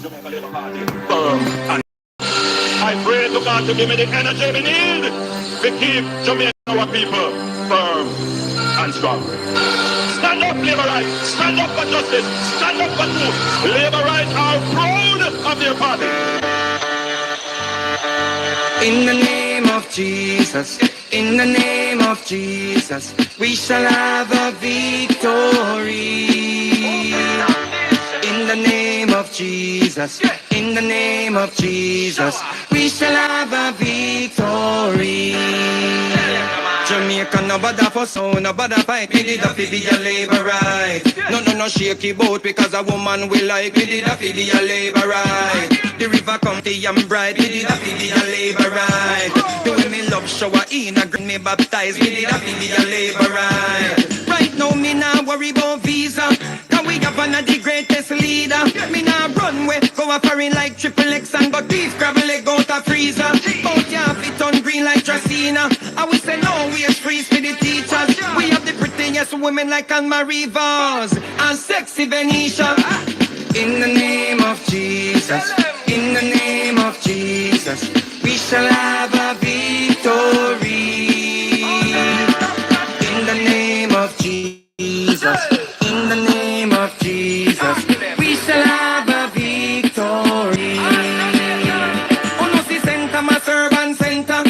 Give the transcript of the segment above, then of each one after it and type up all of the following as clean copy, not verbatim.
Jamaica Labour Party firm and I pray to God to give me the energy we need to keep Jamaica our people firm and strong. Stand up, Labour Rights. Stand up for justice. Stand up for truth. Labour Rights are proud of their party. In the name of Jesus, in the name of Jesus, we shall have a victory. In the name of Jesus, in the name of Jesus, we shall have a victory. Jamaica no bother for sound, no bother fight. We did a be a labor right. No shaky boat because a woman will like. We did a be a labor right. The river come clear and bright. We did a be a labor right. The women love shower in a green me baptized. We did a be a labor right. Right now me nah worry about visa. Cause we have one of the greatest leader. Me nah run way, go a foreign like triple X and go beef gravel leg out a freezer. Bout ya fit on green like Tracina. I will say no, we are freeze for the teachers. We have the prettiest women like Anne-Marie Vaz and sexy Venetia. In the name of Jesus, in the name of Jesus, we shall have a victory. In the name of Jesus, in the name of Jesus, we shall have a victory. Oh no, see Santa, my servant Santa.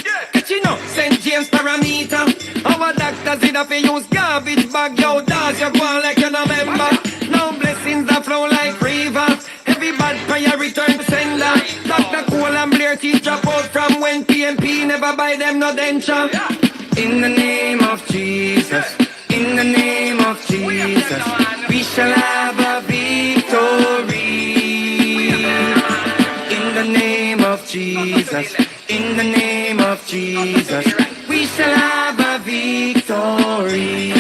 You know, St. James parameter. Our doctors did have to use garbage bag. Yo, does you go on like you no member? Now blessings that flow like river. Every bad prayer return to sender. Dr. Cole and Blair teach drop out from when PMP never buy them no denture. In the name of Jesus, in the name of Jesus, we shall have a victory. In the name of Jesus, in the name of Jesus, we shall have a victory.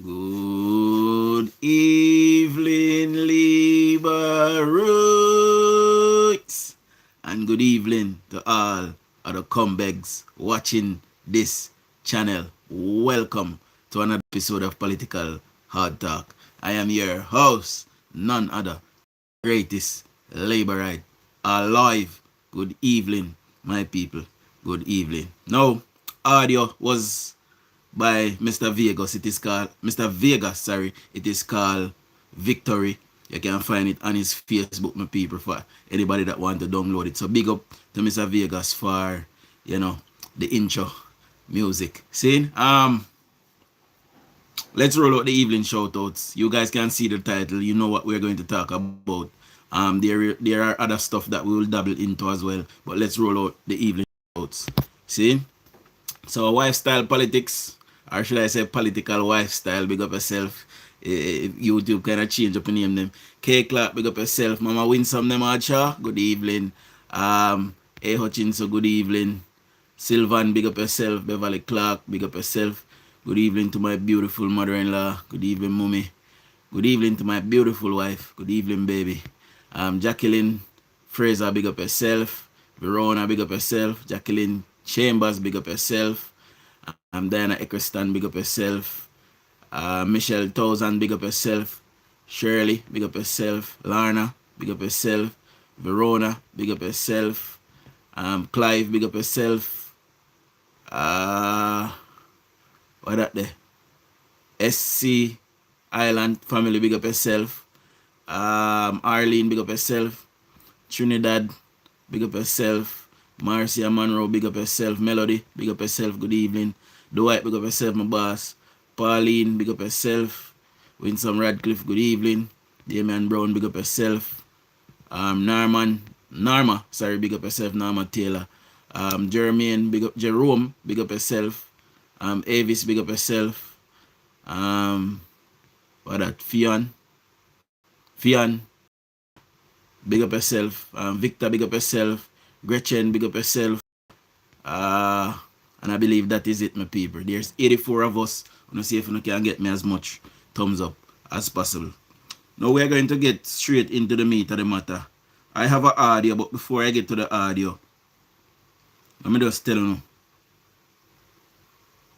Good evening, Liberates, and good evening to all of the comebacks watching this channel. Welcome to another episode of Political Hard Talk. I am your host, none other, greatest Laborite alive. Good evening, my people. Good evening. Now, audio was by Mr. Vegas. It is called Mr. Vegas, sorry. It is called Victory. You can find it on his Facebook, my people, for anybody that want to download it. So big up to Mr. Vegas for, you know, the intro music. See? Let's roll out the evening shoutouts. You guys can see the title. You know what we're going to talk about. There are other stuff that we will dabble into as well. But let's roll out the evening shoutouts. See? So lifestyle politics, or should I say political lifestyle, big up yourself. YouTube kind of change up the name them. K Clark, big up yourself. Mama Winsome them Archer, good evening. A Hutchinson, good evening. Sylvan, big up yourself. Beverly Clark, big up yourself. Good evening to my beautiful mother-in-law. Good evening, mommy. Good evening to my beautiful wife. Good evening, baby. Jacqueline Fraser, big up yourself. Verona, big up yourself. Jacqueline Chambers, big up yourself. Diana Eccleston, big up yourself. Michelle Townsend, big up yourself. Shirley, big up yourself. Lorna, big up yourself. Verona, big up yourself. Clive, big up yourself. What that there? SC Island family, big up yourself. Arlene, big up yourself. Trinidad, big up yourself. Marcia Monroe, big up yourself. Melody, big up yourself. Good evening. Dwight, big up yourself, my boss. Pauline, big up yourself. Winsome Radcliffe, good evening. Damian Brown, big up yourself. Norma, big up yourself. Norma Taylor. Jermaine, big up. Jerome, big up yourself. Avis, big up yourself. What that? Fion, big up yourself. Victor, big up yourself. Gretchen, big up yourself. And I believe that is it, my people. There's 84 of us. I'm going to see if you can get me as much thumbs up as possible. Now we're going to get straight into the meat of the matter. I have an audio, but before I get to the audio, let me just tell you.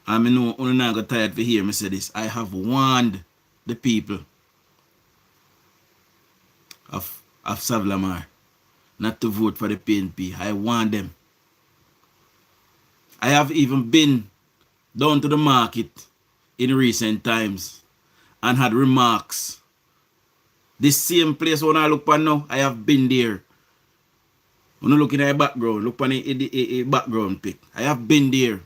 I know I'm not going tired to hear me say this. I have warned the people of Savlamar not to vote for the PNP. I warned them. I have even been down to the market in recent times and had remarks. This same place when I look on now, I have been there. When I look in the background, look on the background pic. I have been there.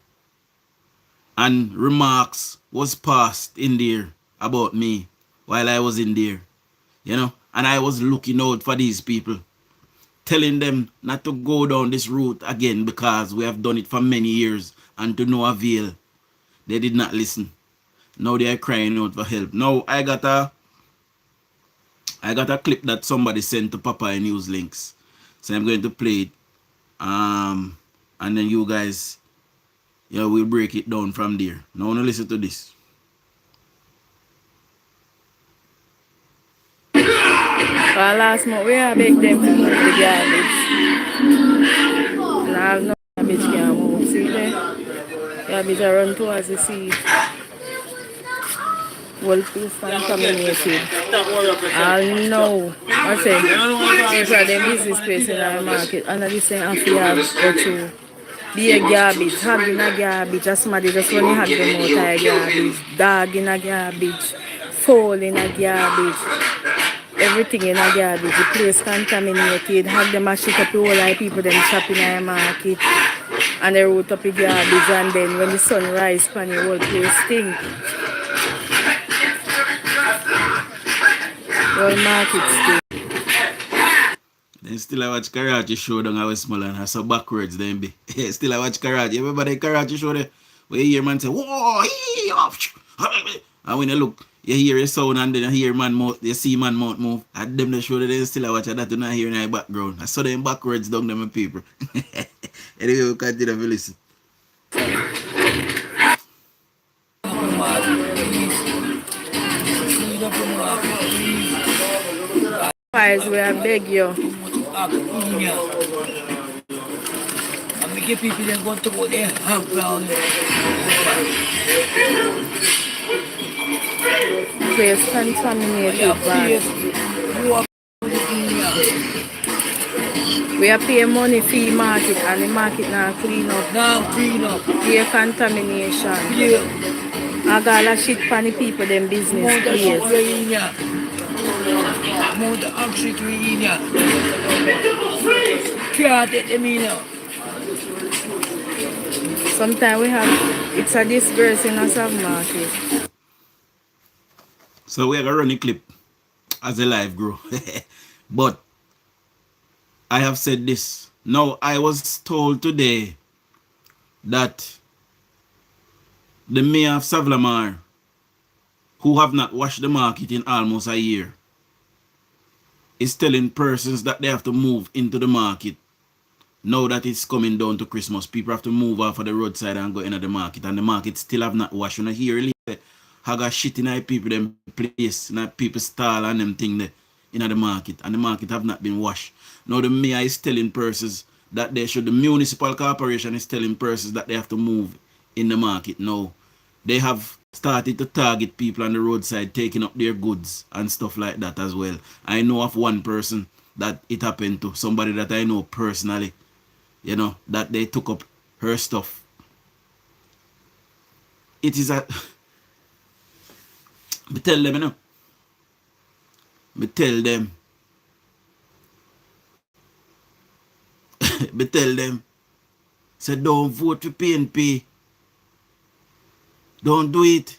And remarks was passed in there about me while I was in there. You know, and I was looking out for these people, telling them not to go down this route again because we have done it for many years and to no avail. They did not listen. Now they are crying out for help. Now I got a clip that somebody sent to Papaya News Links. So I'm going to play it. And then you guys, we'll break it down from there. Now listen to this. Well, last month we have beg them to move the garbage. And I have no garbage can move. See there? Garbage are run towards the sea. Well, place contaminated. I know. I say, it's a them business place in our market. And I just say, I feel have go to be a garbage, hog in a garbage. Just somebody just when you hog them out of a garbage. Dog in a garbage. Fowl in a garbage. Everything in a garbage. The place contaminated. Hog them a shit up the whole of people them shop in our market. And they root up the garbage. And then when the sun rise, pan the whole place stink. Whole market stink. Then still I watch Karachi show down at Westmoreland. I saw backwards then be. Still I watch Karachi. Everybody Karachi show there. Where you hear man say, whoa, and when you look, you hear a sound and then you hear man mouth, you see man mouth move. And them the show that they still I watch that do not hear in the background. I saw them backwards down them people. Anyway, we continue to listen. Guys, we are beg you. And we get people that want to go there around. Place contaminated bad. We are paying money for the market and the market now clean up. Now clean up. Pay contamination. Yeah. I got a shit for the people them business place. Mount the actually in here. Can't take them in here. Sometimes we have, it's a disgrace in a market. So we're going to run a clip as the live grow. But I have said this. Now I was told today that the mayor of Savlamar, who have not washed the market in almost a year, is telling persons that they have to move into the market. Now that it's coming down to Christmas, people have to move off of the roadside and go into the market. And the market still have not washed. You know, here, I got shit in people, them place, in people stall and them thing there in the market. And the market have not been washed. Now the mayor is telling persons that they should, the municipal corporation is telling persons that they have to move in the market. Now, they have started to target people on the roadside, taking up their goods and stuff like that as well. I know of one person that it happened to, somebody that I know personally, that they took up her stuff. It is a... Me tell them, Me tell them. Me tell them. Say, don't vote for PNP. Don't do it.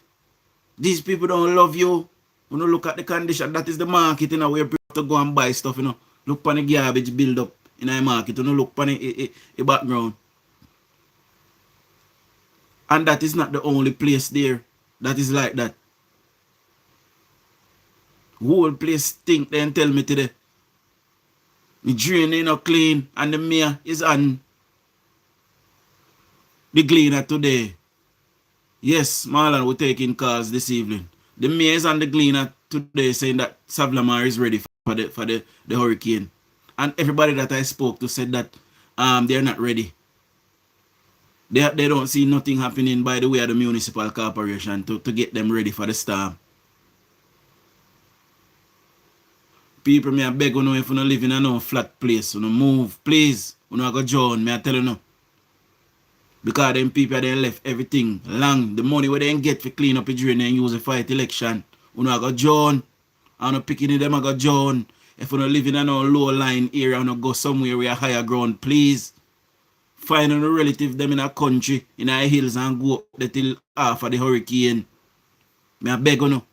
These people don't love you. When you look at the condition, that is the market, where people have to go and buy stuff, Look on the garbage build up in the market, look on the background. And that is not the only place there that is like that. Whole place stink, then tell me today. The drain ain't not clean and the mayor is on the cleaner today. Yes, Marlon, we're taking calls this evening. The mayor is on the cleaner today saying that Savlamar is ready for the hurricane. And everybody that I spoke to said that they're not ready. They don't see nothing happening by the way of the municipal corporation to get them ready for the storm. People, me I beg you know if you don't live in a no flat place, you know move, please. You know go join, me I tell you no. Because them people they left everything long. The money where they get for clean up the drain and use it for fight election. You know go join. I no picking them I go join. If you don't live in a no low line area, you know go somewhere where higher ground, please. Find a relative them in a country, in a hills and go up there till after the hurricane. Me I beg you no.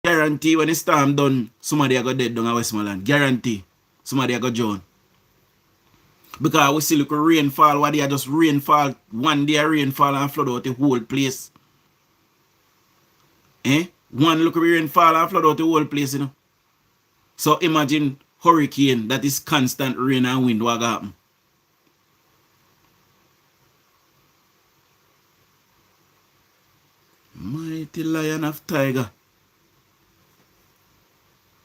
Guarantee when the storm done, somebody a go dead down at Westmoreland. Guarantee. Somebody a go drown. Because we see look rainfall, what they are just rainfall, one day rainfall and flood out the whole place. One look rainfall and flood out the whole place, you know. So imagine hurricane that is constant rain and wind what happen. Mighty lion of tiger.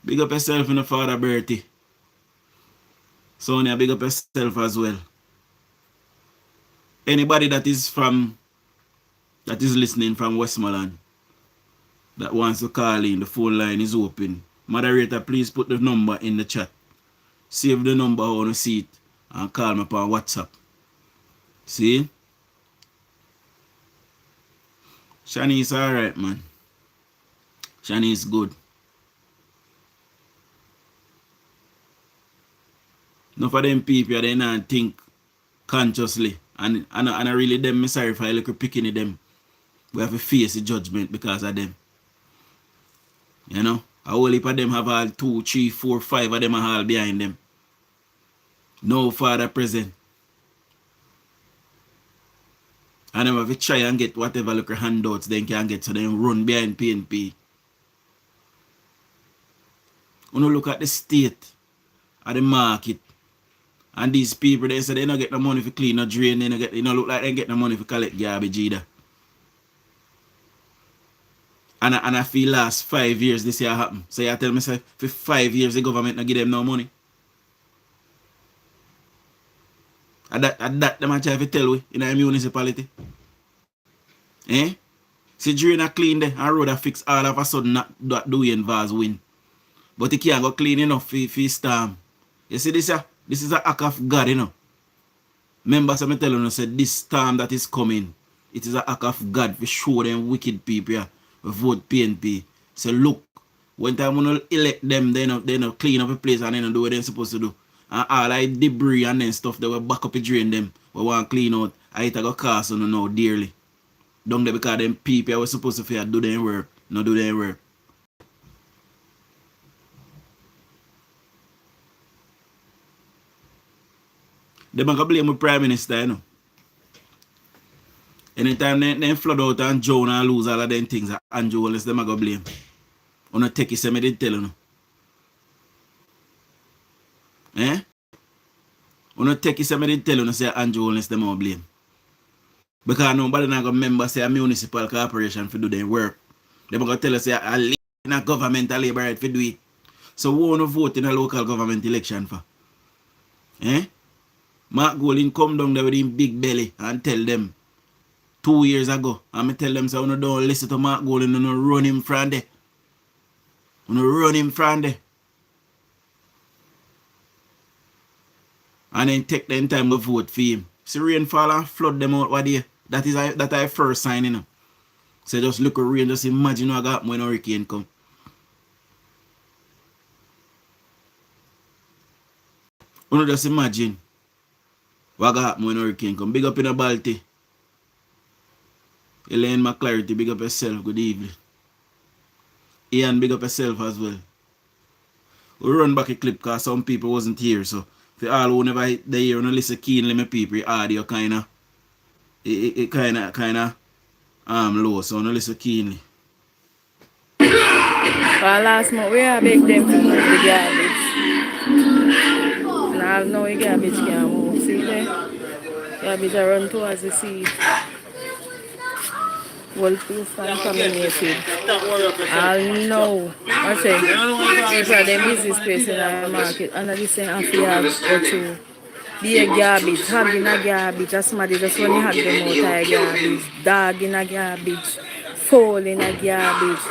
Big up yourself in the Father Bertie. Sonia, big up yourself as well. Anybody that is listening from Westmoreland that wants to call in, the phone line is open. Moderator, please put the number in the chat. Save the number on the seat and call me upon WhatsApp. See? Shanice alright, man. Shanice good. Enough of them people, they not think consciously. And I really them, me sorry for a little picking of them. We have to face the judgment because of them. You know? A whole heap of them have all 2, 3, 4, 5 of them are all behind them. No father present. And them have to try and get whatever little handouts they can get so they run behind PNP. When you look at the state of the market, and these people, they say they don't get no money for clean or drain, they don't look like they get no money for collect garbage either. And I feel last 5 years this year happen. So you tell me, say, for 5 years the government not give them no money. And that them I try to tell we in a municipality. See drain a clean there and road a fix all of a sudden not DUJON'S win. But he can't go clean enough for storm. You see this here? This is an act of God, you know. Members, I'm telling you, said this storm that is coming, it is an act of God to show them wicked people here who vote PNP. So look, when time when you elect them, they not clean up a place and they don't do what they're supposed to do. And all like debris and then stuff that will back up and drain them, we want to clean out, I it go cost you know dearly. Down there because them people were supposed to do their work, not do their work. They might blame the Prime Minister, you know. Anytime they flood out and drown and lose all of them things, Andrew Wallace, they might blame. On a take it, say me did tell you. On a take it, say me did tell you, say Andrew Wallace, they might blame. Because nobody not going to remember, say a municipal corporation for do their work. They might tell us, say a government, a labor right for do it. So who want to vote in a local government election for? Mark Golding come down there with him big belly and tell them 2 years ago. And I tell them, so you don't listen to Mark Golding, you don't run him from there. You don't run him from there. And then take them time to vote for him. See rainfall and flood them out what day. That is first sign, you know. So just look at rain, just imagine what happen when hurricane come. You just imagine what happen when hurricane come. Big up in a Balti. Elaine McClarity, big up yourself. Good evening. Ian, big up yourself as well. We run back a clip because some people wasn't here. So for all who never they hear and listen keenly, my people, audio kinda low. So no listen keenly. Last month we have beg them to move the garbage. Now the garbage can't move. See there? Garbage are run towards the sea. Whole place contaminated. I know. I say, if them business place in the market, and I say, I feel have go to be a garbage, hog in a garbage, as somebody just when you hug them out of a garbage, dog in a garbage, fowl in a garbage,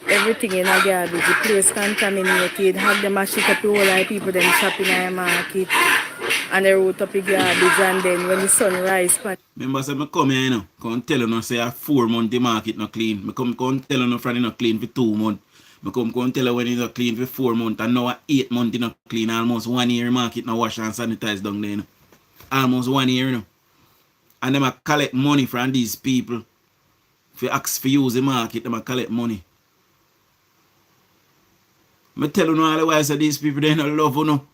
everything in a garbage, the place contaminated, hug them a shit up the whole of the people them shopping in the market, and they root up the garbage, and then when the sun rise, Remember, say, I come here, you know, come tell you, say, a 4 month the market not clean. I come tell you, friend, not clean for 2 months. I come tell you when it's not clean for 4 months, and now 8 months not clean. Almost 1 year market not wash and sanitize down there, you know. Almost 1 year, you know. And them a collect money from these people. If you ask for use the market, them a collect money. I tell you all the while, say these people, they don't love you, know.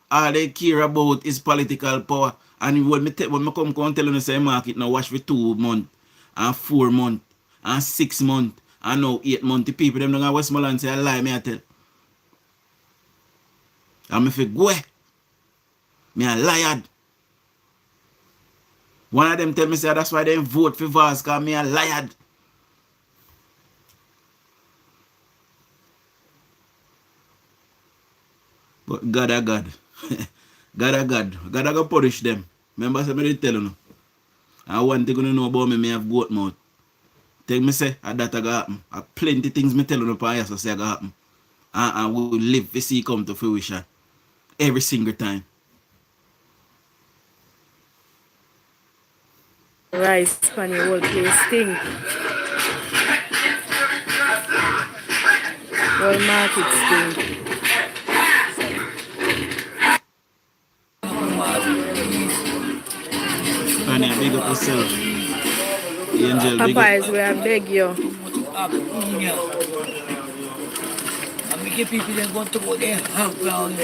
All they care about is political power. And when I come tell you, say market now wash for 2 months, and 4 months, and 6 months, and now 8 months, the people them don't have Westmoreland say I lie, me I tell. And if you go, me a liar. One of them tell me say that's why they vote for Vaz, because me a liar. But God a God. God a God. God a go punish them. Remember I me tell you. And one thing you know about me have goat mouth. Tell me say that a go happen. Plenty things me tell you upon here so say a go happen. And we will live to see come to fruition. Every single time. rice pan the whole place stink. Whole market stink. Honey, big up yourself. Angel, big Papa up. is where I beg you. And we get people that want to go there, hang around.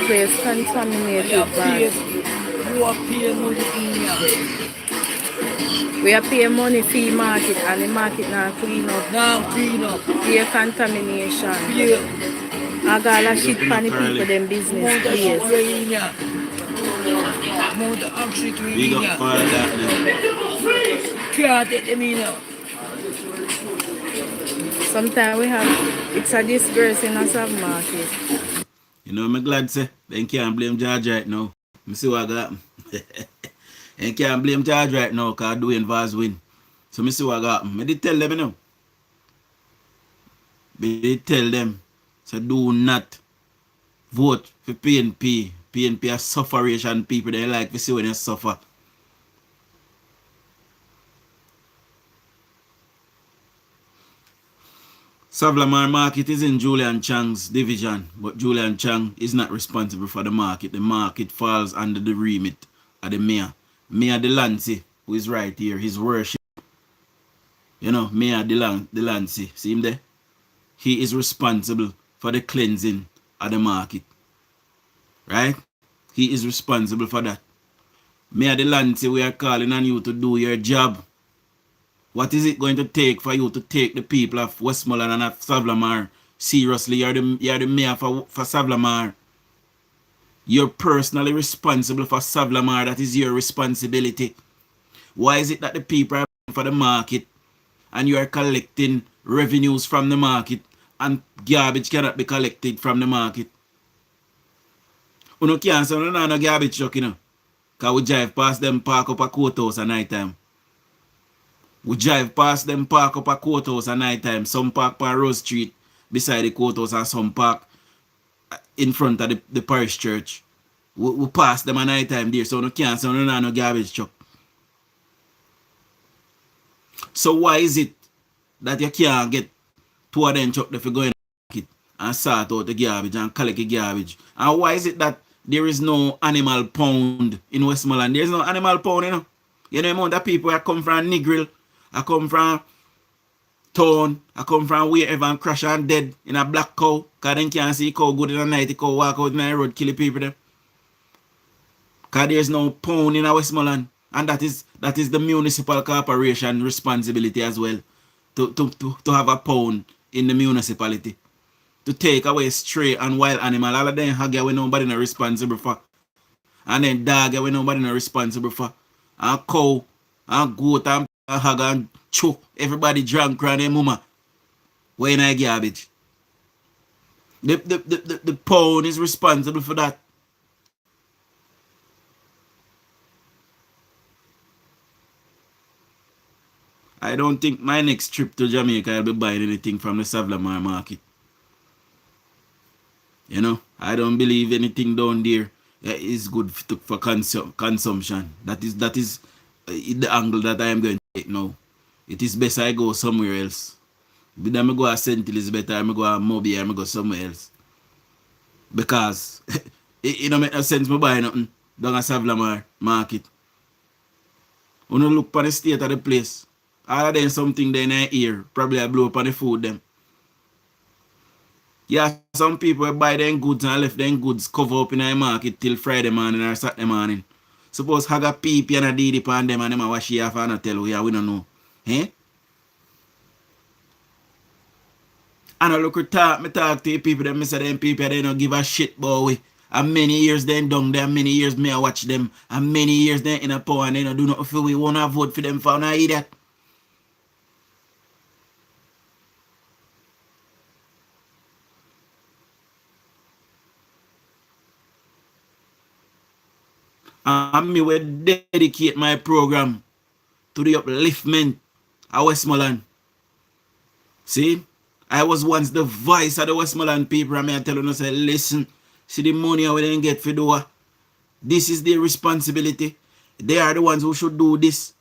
Place contaminated bad. You are paying money in here. We are paying money for the market and the market now clean up. Now clean up. Pay contamination. Yeah. I got a shit for the people them business More the shit place. way in here. More the oxygen way Big in up here. for that now. Can't take them in here. Sometimes we have, it's a disgrace in a market. You know, I'm glad say, they can't blame George right now. I see what got him. They can't blame George right now because doing Vaz win. So I see what got him. I did tell them, you know. I did tell them, so do not vote for PNP. PNP are sufferation people. They like to see when they suffer. Savlamar market is in Julian Chang's division, but Julian Chang is not responsible for the market. The market falls under the remit of the mayor. Mayor Delancey, who is right here, his worship. You know, Mayor Delancey, see him there? He is responsible for the cleansing of the market. Right? He is responsible for that. Mayor Delancey, we are calling on you to do your job. What is it going to take for you to take the people of Westmoreland and of Savlamar seriously? You're the mayor for Savlamar. You're personally responsible for Savlamar. That is your responsibility. Why is it that the people are paying for the market and you are collecting revenues from the market and garbage cannot be collected from the market? You can't say no garbage truck, you know. Because we drive past them park up a courthouse at night time. We drive past them park up a courthouse at night time. Some park on Rose Street beside the courthouse and some park in front of the parish church. We pass them at night time there, so no can't say no garbage truck. So why is it that you can't get 2 of them truck if you go in the market and sort out the garbage and collect the garbage? And why is it that there is no animal pound in Westmoreland? There is no animal pound, you know. You know the amount of people that come from Negril, I come from town, I come from wherever and crash and dead in a black cow, because they can't see cow good in the night, the cow walk out in the road, kill the people them. Because there's no pound in Westmoreland. And that is the municipal corporation responsibility as well. To have a pound in the municipality. To take away stray and wild animal. All of them haggy where nobody not responsible for. And then dog when nobody not responsible for. And cow, and goat, and hog, and choke. Everybody drunk around their mama. Where in I garbage? The pound is responsible for that. I don't think my next trip to Jamaica I'll be buying anything from the Savlamar market. You know, I don't believe anything down there is good for consumption. That is the angle that I am going to take now. It is best I go somewhere else. But then I go to St. Elizabeth, I go to Moby, I go somewhere else. Because it don't make no sense me buy nothing down at Savlamar market. When you look for the state of the place, all of them something they in the ear, probably I blow up on the food them. Yeah, some people buy them goods and left them goods cover up in the market till Friday morning or Saturday morning. Suppose have a peep and a DD pan them and them a wash it off and a tell you, yeah, we don't know. Eh? And I look at me talk to the people, them say them people they don't give a shit boy. And many years then down there, many years me I watch them, and many years then in a power and they don't do nothing for we wanna vote for them for no idiot. And me will dedicate my program to the upliftment of Westmoreland. See? I was once the voice of the Westmoreland people and I tell them, say, listen, see the money we didn't get for do. This is their responsibility. They are the ones who should do this.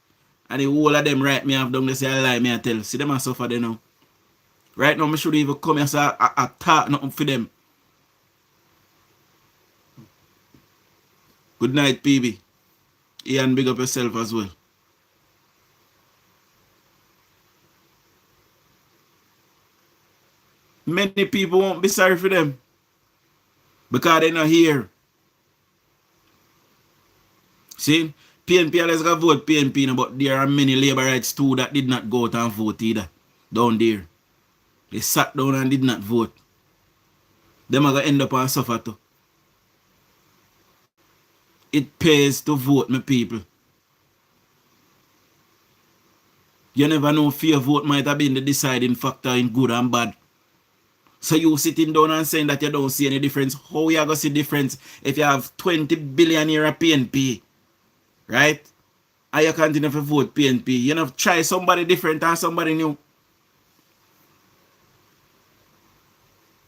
And the whole of them write me off down, they say, I lie, me I tell. See them I suffer there now. Right now, I should even come here so I talk nothing for them. Good night, PB. Ian, big up yourself as well. Many people won't be sorry for them because they're not here. See, PNP always got vote PNP, but there are many labor rights too that did not go out and vote either. Down there. They sat down and did not vote. Them are going to end up and suffer too. It pays to vote, my people. You never know if your vote might have been the deciding factor in good and bad. So you sitting down and saying that you don't see any difference. How you going to see difference if you have 20 billion here at PNP? Right? And you continue to vote PNP. You know, try somebody different and somebody new.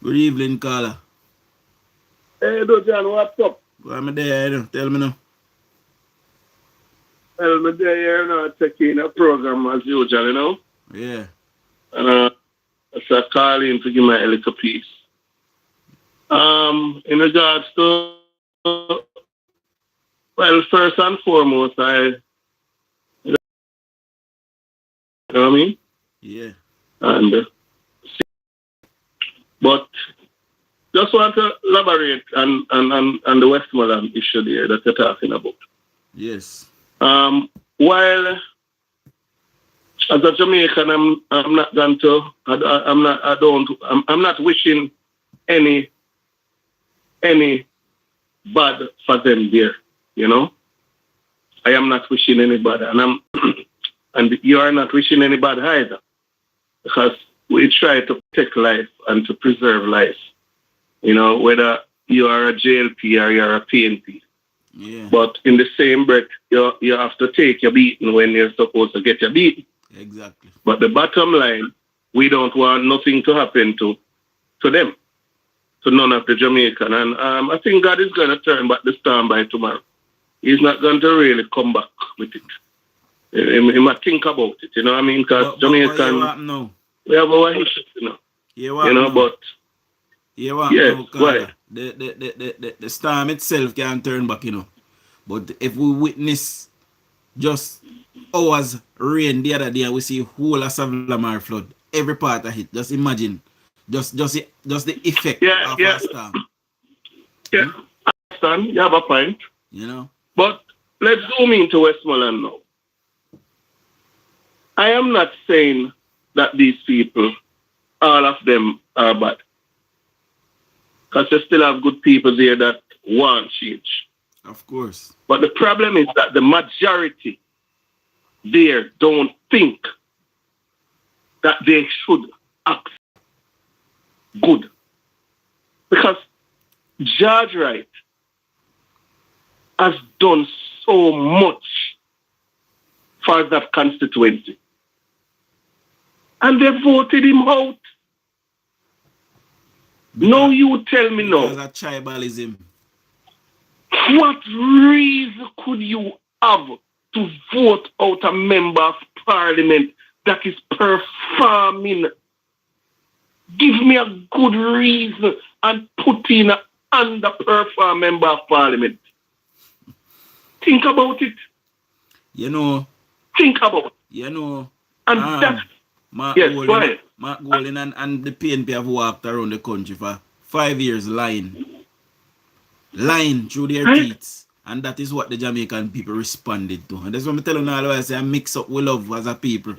Good evening, caller. Hey, John, what's up? Why am I there? Tell me now. Well, I'm there here now, taking a program as usual, you know? Yeah. And so I call in to give my a little piece. In regards to, well, first and foremost, you know what I mean? Yeah. And, but just want to elaborate on the Westmoreland issue there that you're talking about. Yes. While as a Jamaican, I'm not going to, I'm not wishing any bad for them there, you know. I am not wishing any bad, and and you are not wishing any bad either, because we try to protect life and to preserve life, you know, whether you are a JLP or you're a PNP. Yeah. But in the same breath, you have to take your beating when you're supposed to get your beating. Exactly. But the bottom line, we don't want nothing to happen to them, to none of the Jamaican. And I think God is going to turn back the storm by tomorrow. He's not going to really come back with it. He might think about it, you know what I mean? Because Jamaican, we have our issues, you know. You know, but yes, right. The storm itself can turn back, you know. But if we witness just hours rain the other day and we see whole of Savlamar flood, every part of it, just imagine. Just the effect of a storm. Yeah, I understand. You have a point. You know? But let's zoom into Westmoreland now. I am not saying that these people, all of them are bad. Because you still have good people there that want change. Of course. But the problem is that the majority there don't think that they should act good. Because George Wright has done so much for that constituency. And they voted him out. No, you tell me no. Because of tribalism. What reason could you have to vote out a member of parliament that is performing? Give me a good reason and put in an underperforming member of parliament. Think about it. You know. Think about it. You know. And that's... Yes, go ahead. Mark Golding and the PNP have walked around the country for 5 years lying through their teeth. And that is what the Jamaican people responded to. And that's what I'm telling you all, I say I mix up with love as a people.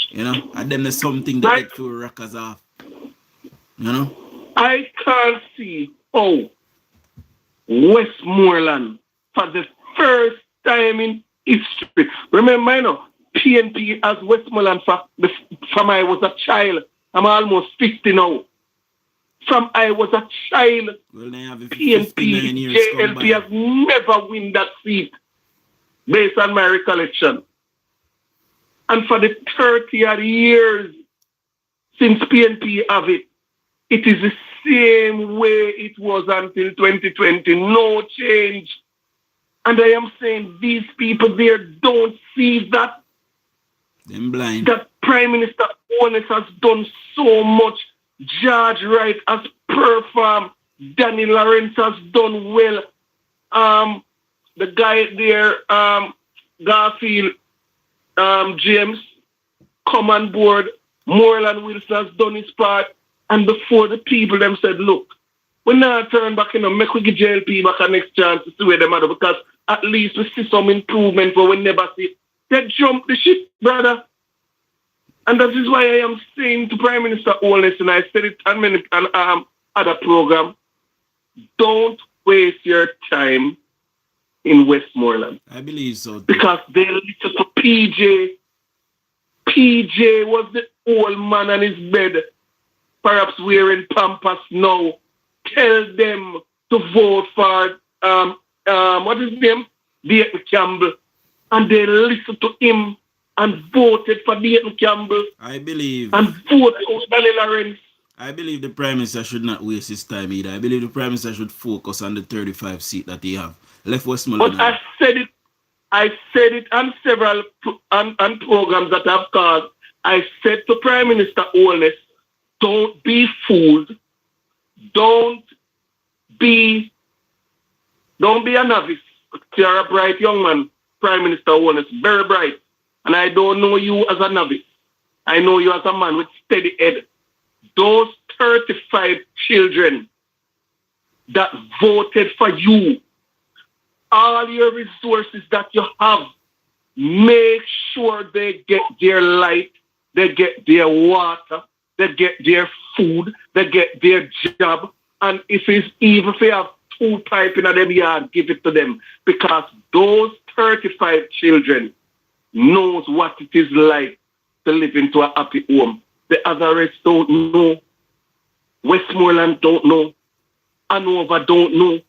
You know? And then there's something that get to rockers off. You know? I can't see how Westmoreland, for the first time in history, remember, you know, PNP as Westmoreland from I was a child. I'm almost 50 now. From I was a child, well, they have PNP, JLP has never win that seat based on my recollection. And for the 30 odd years since PNP have it, it is the same way it was until 2020. No change. And I am saying these people there don't see that. Them blind. That Prime Minister Onis has done so much. George Wright has performed. Danny Lawrence has done well. The guy there, Garfield, James, come on board. Moreland Wilson has done his part. And before the people them said, look, we're not turn back, make we give JLP back a next chance to see where they matter, because at least we see some improvement, but we never see. They jump the ship, brother. And that is why I am saying to Prime Minister Holness, and I said it on other program, don't waste your time in Westmoreland. I believe so. Because they listen to PJ. PJ was the old man on his bed, perhaps wearing pampas now. Tell them to vote for, what is his name? Dayton Campbell. And they listened to him and voted for Dayton Campbell. I believe. And voted for Danny Lawrence. I believe the Prime Minister should not waste his time either. I believe the Prime Minister should focus on the 35 seat that he have. Left Westmoreland. But I said it on several on programs that I've called. I said to Prime Minister Holness, don't be fooled. Don't be a novice. You're a bright young man, Prime Minister Holness, very bright. And I don't know you as a novice. I know you as a man with steady head. Those 35 children that voted for you, all your resources that you have, make sure they get their light, they get their water, they get their food, they get their job. And if they have 2 pipes in their yard, give it to them. Because those 35 children knows what it is like to live into a happy home. The other rest don't know. Westmoreland don't know. Hanover don't know.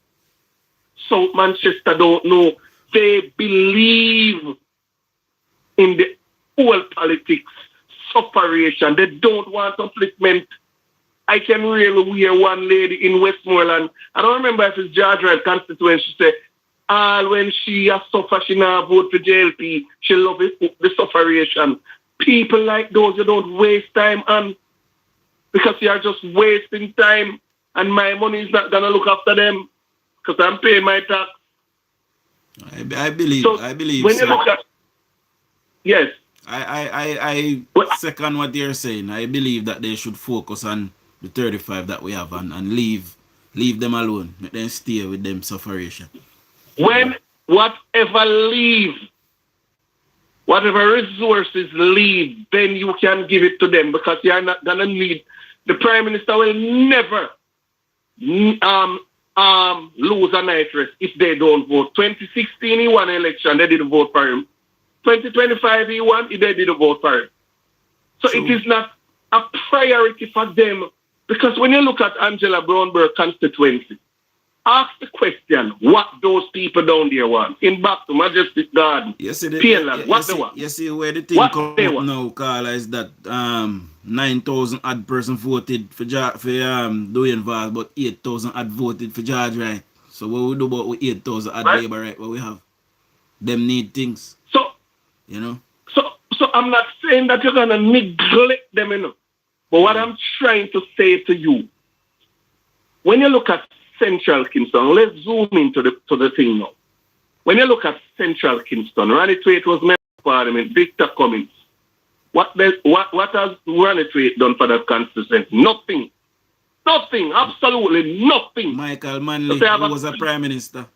South Manchester don't know. They believe in the old politics, separation. They don't want upliftment. I can really hear one lady in Westmoreland. I don't remember if it's George Wright constituency. She said, when she has suffered, she now vote for JLP. She love it, the separation. People like those, you don't waste time on, because you are just wasting time, and my money is not gonna look after them because I'm paying my tax. I believe. So I believe. When you look at, yes, I second what they're saying. I believe that they should focus on the 35 that we have and leave them alone. Let them stay with them separation. When whatever resources leave, then you can give it to them, because you're not gonna need. The Prime Minister will never lose a night rest if they don't vote. 2016 he won an election, they didn't vote for him. 2025 he won, they didn't vote for him. So it is not a priority for them. Because when you look at Angela Brownberg constituency, ask the question what those people down there want. In back to Majestic Garden, Pearland, what they want. You see where the thing comes up now, Carla, is that 9,000 odd person voted for DUJON'S, but 8,000 odd voted for George, right? So what we do about with 8,000 odd labor, right? What we have? Them need things. So, you know? So I'm not saying that you're gonna neglect them, you know. But what I'm trying to say to you, when you look at Central Kingston, let's zoom into the thing now. When you look at Central Kingston, Ronnie Twait was member of Parliament, Victor Cummings. What has Ronnie Twait done for that constituency? Nothing. Nothing. Absolutely nothing. Michael Manley, who was a Prime Minister.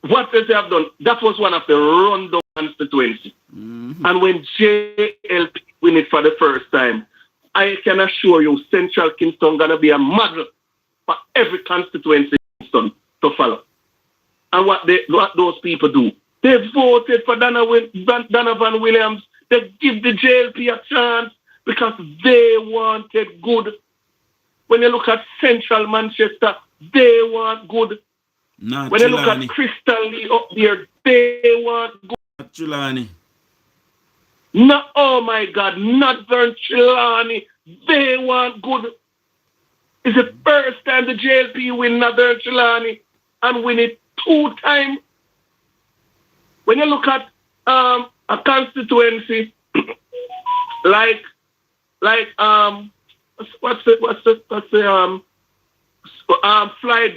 What does they have done? That was one of the rundown constituencies. And when JLP win it for the first time, I can assure you Central Kingston gonna be a model for every constituency in Kingston to follow. And what those people do, they voted for Donovan Williams. They give the JLP a chance because they wanted good. When you look at Central Manchester, they want good. Not when Chilani. You look at Crystal Lee up there, they want good. Not Chilani. No, oh my God, Northern Chilani, they want good. It's the first time the JLP win Northern Chilani and win it 2 times. When you look at a constituency like Fly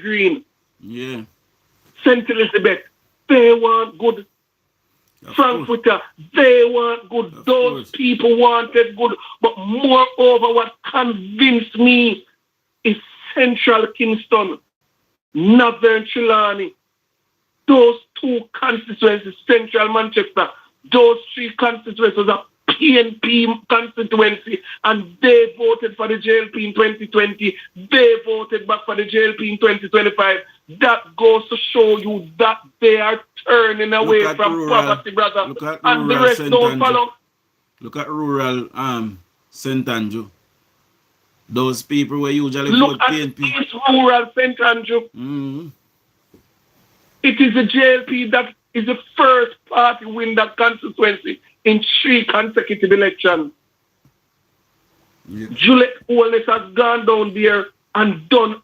Green, yeah, St. Elizabeth, they want good. Frankfurter, they want good. Those people wanted good. But moreover, what convinced me is Central Kingston, Northern Chilani, those 2 constituencies, Central Manchester, those 3 constituencies are PNP constituency, and they voted for the JLP in 2020. They voted back for the JLP in 2025. That goes to show you that they are turning away from poverty, brother. And the rest don't follow. Look at rural St. Andrew. Those people were usually vote PNP. Look at East rural St. Andrew. It is the JLP that is the first party win that constituency in 3 consecutive elections. Yeah. Juliet Holness has gone down there and done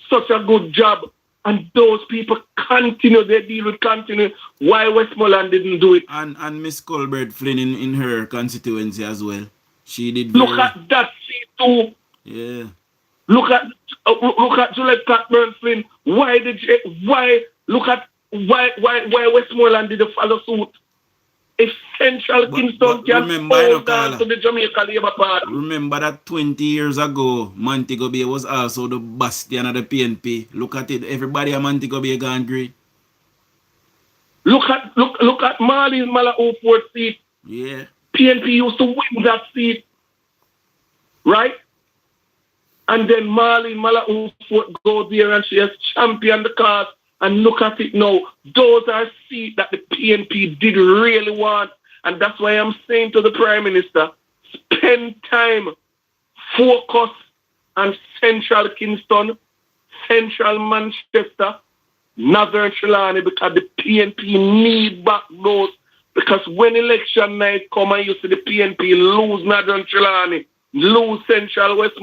such a good job. And those people continue, they deal with continue. Why Westmoreland didn't do it? And Miss Colbert Flynn in her constituency as well. She did look at that seat too. Yeah. Look at Juliet Cockburn Flynn. Why Westmoreland didn't follow suit? If Central Kingston can hold on to the Jamaica Labour Party. Remember that 20 years ago, Montego Bay was also the bastion of the PNP. Look at it. Everybody at Montego Bay gone green. Look at Marlene Malahou fourth seat. Yeah. PNP used to win that seat. Right? And then Marlene Malahou goes there and she has championed the cause. And look at it now. Those are seats that the PNP did really want. And that's why I'm saying to the Prime Minister, spend time, focus on Central Kingston, Central Manchester, Northern Trelawney, because the PNP need back those. Because when election night come and you see the PNP lose Northern Trelawney, lose Central West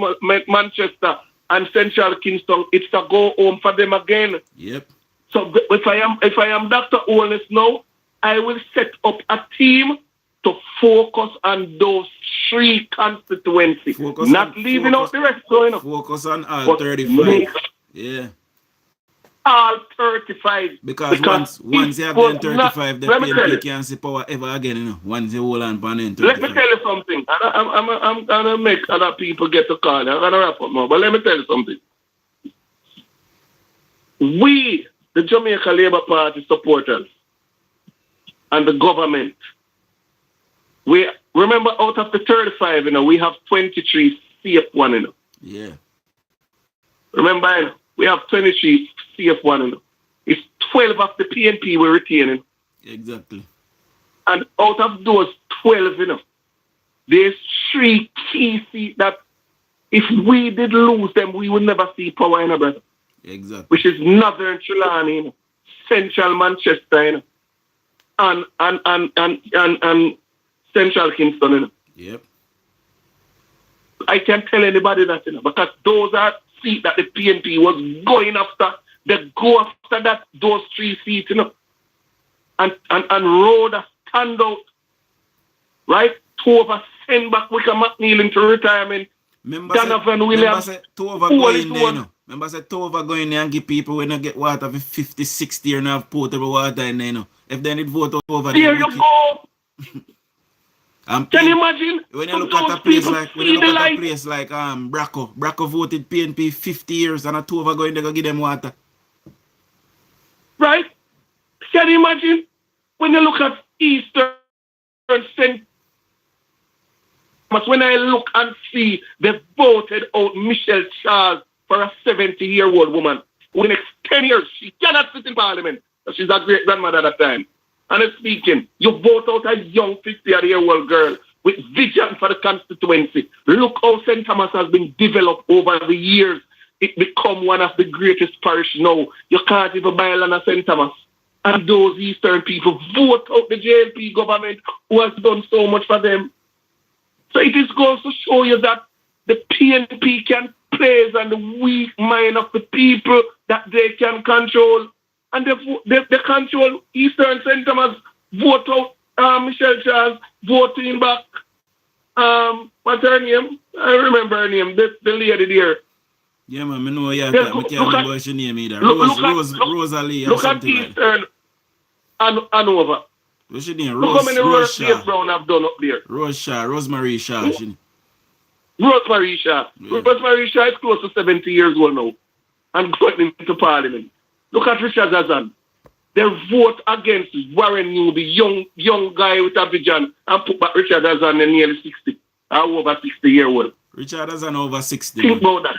Manchester and Central Kingston, it's a go home for them again. Yep. So if I am Dr. Holness now, I will set up a team to focus on those 3 constituencies. Not leaving out the rest. So, you know. Focus on all 35. Yeah. All 35. Because once you have them 35, the PNP can't see power ever again, you know. Once you hold on 35. Let me tell you something. I'm going to make other people get to call. I'm going to wrap up now. But let me tell you something. We, the Jamaica Labour Party supporters and the government, we remember out of the 35, you know, we have 23 safe one, you know. Yeah. Remember, you know, we have 23 CF1. You know. It's 12 of the PNP we're retaining. Exactly. And out of those 12, you know, there's 3 key seats that if we did lose them, we would never see power in, brother. Exactly. Which is Northern Trelawney, you know, Central Manchester, you know, and Central Kingston, you know. Yep. I can tell anybody that, you know, because those are seats that the PNP was going after. They go after that, those 3 seats, you know. And Rhoda stand out, right? 2 of us send back Wickham McNeil into retirement. Donovan Williams. Remember, 2 over going there, you know. Remember, 2 over going there and give people when they get water for 50, 60 and have potable water in there, you know. If they need vote over there, you go. And can you imagine? When you look at a place like Bracco voted PNP 50 years and a 2 over going there go give them water. Right? Can you imagine? When you look at Eastern St. When I look and see they voted out Michelle Charles for a 70-year-old woman who in the next 10 years she cannot sit in parliament. She's a great grandmother at that time. And speaking, you vote out a young 50-year-old girl with vision for the constituency. Look how St. Thomas has been developed over the years. It become one of the greatest parish now. You can't even buy land at St. Thomas. And those Eastern people vote out the JLP government who has done so much for them. So it is going to show you that the PNP can play on the weak mind of the people that they can control. And they control Eastern St. Thomas, vote out Michelle Charles, voting back. What's her name? I remember her name, the lady there. Yeah, man, I know, yeah, I can't remember what she name either. Rosalie or something like that. Look at Eastern and Hanover. What's she name? Look how many work Dave Brown have done up there. Rosemary Shaw. Rosemary Shaw. Yeah. Rosemary Shaw is close to 70 years old now and going into parliament. Look at Richard Azan. They vote against Warren Newby, young guy with a vision, and put back Richard Azan in nearly 60 or over 60 years old. Richard Azan over 60. Think about that.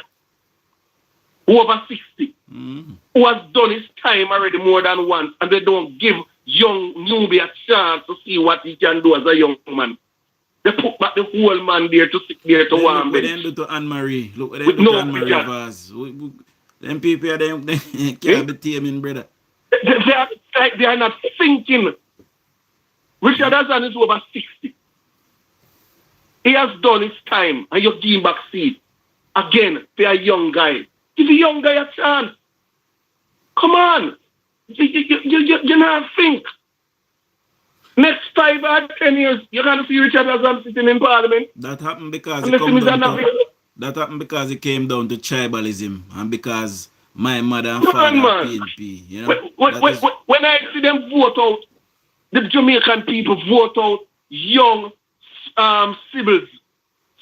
Over 60. Mm-hmm. Who has done his time already more than once, and they don't give young newbie a chance to see what he can do as a young man. They put back the whole man there to sit there to warm bench. Look what they do to Anne-Marie. Look what they do to Anne-Marie Vaz. Them people, they can't be taming, brother. They are not thinking. Richard Azan is over 60. He has done his time, and you give him back seat. Again, for a young guy. Give the young guy a chance. Come on. You not think. Next 5 or 10 years, you're going to see Richard Azan sitting in parliament. That happened because it came down to tribalism and because my mother and father are PNP. You know? When I see them vote out, the Jamaican people vote out young Sybils.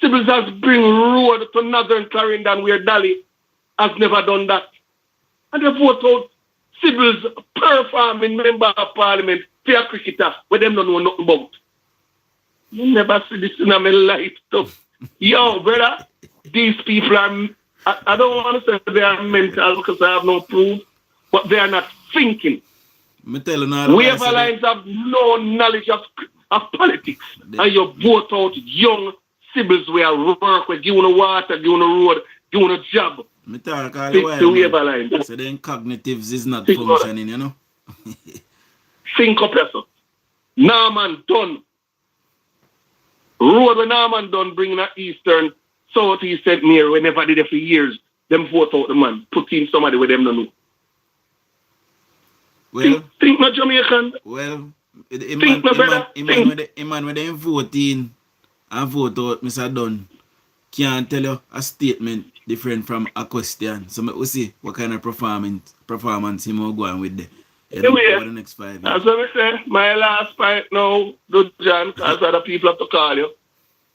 Sybils has bring road to Northern Clarendon where Dali has never done that. And they vote out Sybils performing member of parliament, fair cricketer, where them don't know nothing about. You never see this in my life stuff. Yo, brother, these people are, I don't want to say they are mental because I have no proof, but they are not thinking. We have alliance have no knowledge of politics. And you vote out young Sybils where work, where give you water, give you road, give you a job. Me talk all the while, so then cognitives is not functioning, you know. Think up yourself. Norman done. Road when Norman done bringing an Eastern, Southeast St. Mary, we never did it for years. Them vote out the man, put in somebody with them no know. Well, think not Jamaican. Well, think no brother. When they vote in and vote out, Mr. Dunn, can't tell you a statement different from a question. So we'll see what kind of performance he will go on with over the next 5 years. That's what I say. My last point now, John, as other people have to call you,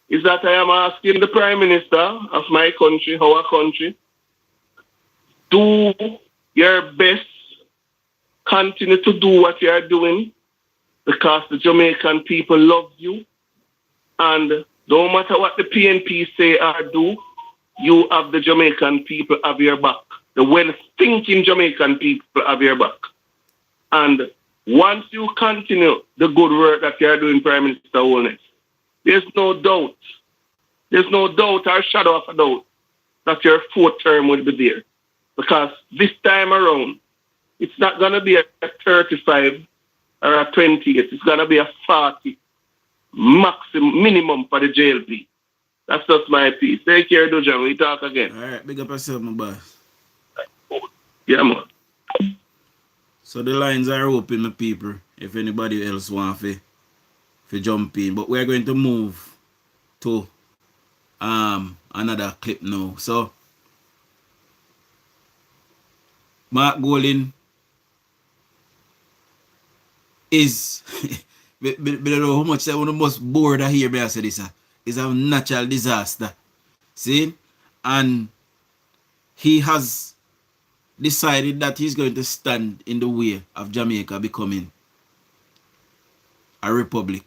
is that I am asking the Prime Minister of my country, our country, do your best, continue to do what you are doing, because the Jamaican people love you, and no matter what the PNP say or do, you have the Jamaican people have your back. The well-thinking Jamaican people have your back. And once you continue the good work that you are doing, Prime Minister Holness, there's no doubt or shadow of a doubt that your fourth term will be there. Because this time around, it's not going to be a 35 or a 28. It's going to be a 40 minimum for the JLP. That's just my piece. Take care, Dujon. We talk again. All right, big up yourself, my boss. Yeah, man. So the lines are open, my people, if anybody else want to jump in. But we're going to move to another clip now. So Mark Golding is I don't know how much I want to most bored to hear me I say this. It's a natural disaster. See? And he has decided that he's going to stand in the way of Jamaica becoming a republic.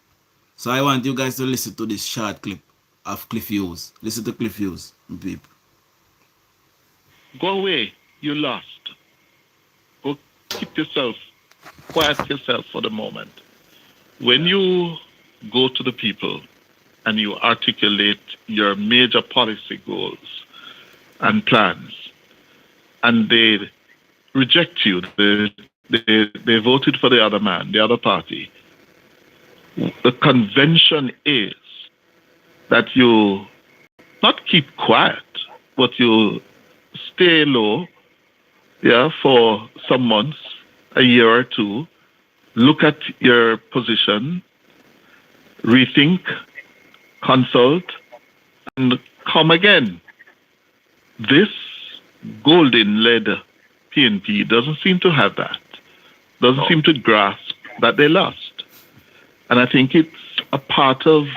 So I want you guys to listen to this short clip of Cliff Hughes. Listen to Cliff Hughes, people. Go away. You lost. Go keep yourself, quiet yourself for the moment. When you go to the people and you articulate your major policy goals and plans, and they reject you, they voted for the other man, the other party, the convention is that you not keep quiet, but you stay low, for some months, a year or two, look at your position, rethink, consult, and come again. This Golden-led PNP doesn't seem to have that, doesn't seem to grasp that they lost. And I think it's a part of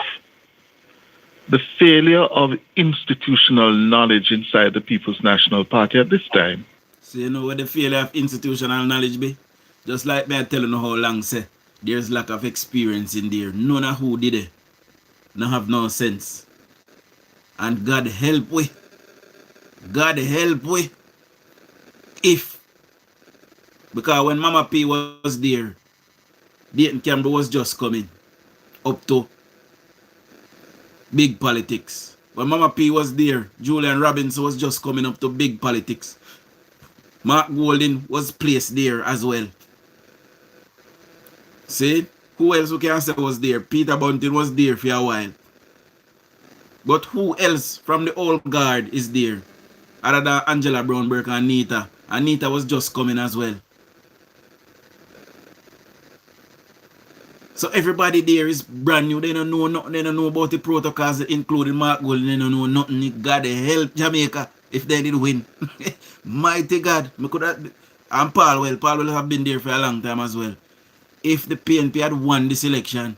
the failure of institutional knowledge inside the People's National Party at this time. So you know what the failure of institutional knowledge be? Just like me I telling you how long say, there's lack of experience in there. None of who did it. No have no sense. And God help we. God help we. If. Because when Mama P was there, Dayton Campbell was just coming up to big politics. When Mama P was there, Julian Robinson was just coming up to big politics. Mark Golding was placed there as well. See? Who else we can say was there? Peter Bunting was there for a while. But who else from the old guard is there? Other than Angela Brown-Burke and Anita. Anita was just coming as well. So everybody there is brand new. They don't know nothing. They don't know about the protocols, including Mark Golding. They don't know nothing. God help Jamaica if they did win. Mighty God. And Paul will have been there for a long time as well. If the PNP had won this election,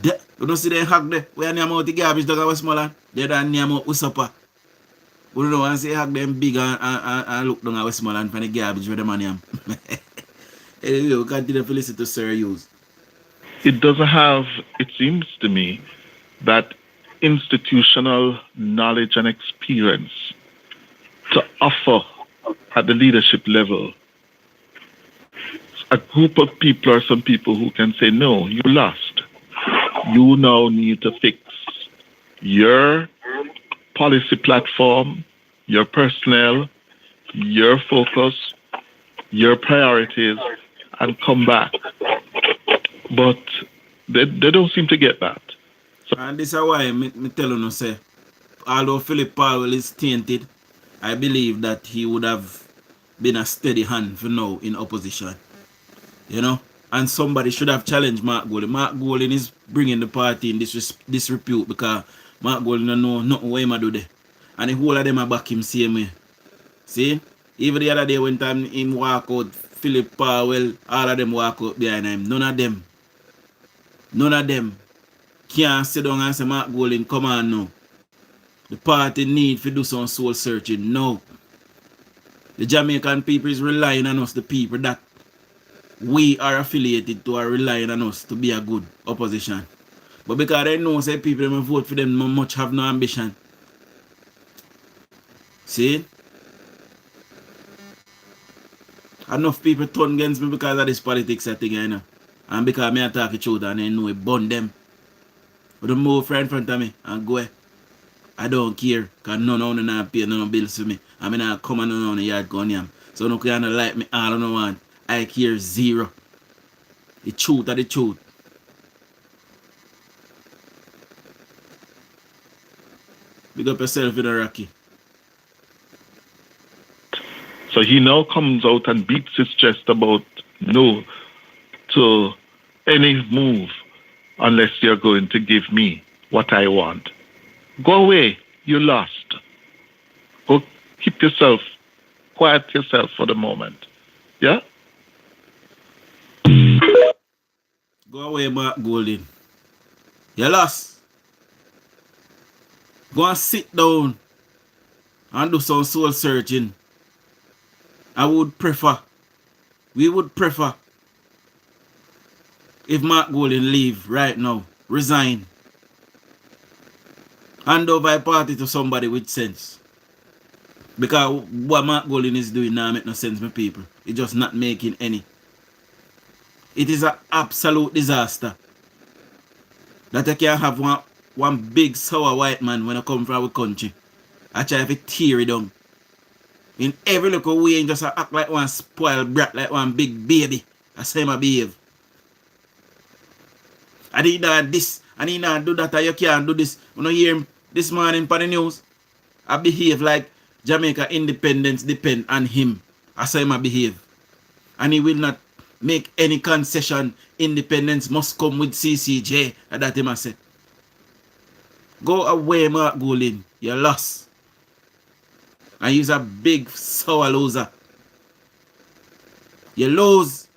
you don't see them hack there. We are near the garbage dog at Westmoreland. They are near Usapa. We don't want to say hack them big and look down at Westmoreland for the garbage where the money am. Anyway, we continue to listen to Sir Hughes. It doesn't have, it seems to me, that institutional knowledge and experience to offer at the leadership level a group of people or some people who can say, no, you lost. You now need to fix your policy platform, your personnel, your focus, your priorities, and come back. But they don't seem to get that. So, and this is why I tell you, say, although Philip Powell is tainted, I believe that he would have been a steady hand for now in opposition. You know? And somebody should have challenged Mark Golding. Mark Golding is bringing the party in disrepute because Mark Golding don't know nothing what he do there. And the whole of them are back him same way. See? Even the other day when time him walk out, Philip Powell, all of them walk out behind him. None of them can't sit down and say, Mark Golding, come on now. The party need to do some soul searching. No. The Jamaican people is relying on us, the people that we are affiliated to, are relying on us to be a good opposition. But because they know say people that vote for them much have no ambition. See? Enough people turn against me because of this politics I think, you know. And because me attack the truth and they know it burn them. But the move right in front of me and go. I don't care. Because none of them not pay no bills for me. I mean I come and none of the yard gun yam. So no can like me all I don't want. I care zero. The truth are the truth. Big up yourself in a Rocky. So he now comes out and beats his chest about no to any move unless you're going to give me what I want. Go away. You lost. Go keep yourself, quiet yourself for the moment. Yeah? Go away, Mark Golden. You lost. Go and sit down and do some soul searching. We would prefer if Mark Golden leave right now, resign, hand over a party to somebody with sense. Because what Mark Golden is doing now make no sense, my people. It's just not making any. It is an absolute disaster that I can have one big sour white man when I come from our country. I try to tear it down. In every little way, and just act like one spoiled brat, like one big baby. That's how I behave. I need not this, I need not do that, you can't do this. When I hear him this morning on the news, I behave like Jamaica independence depend on him. That's how I behave. And he will not make any concession. Independence must come with CCJ. That him I say. Go away, Mark Golden. You lost. And you're a big sour loser. You lose.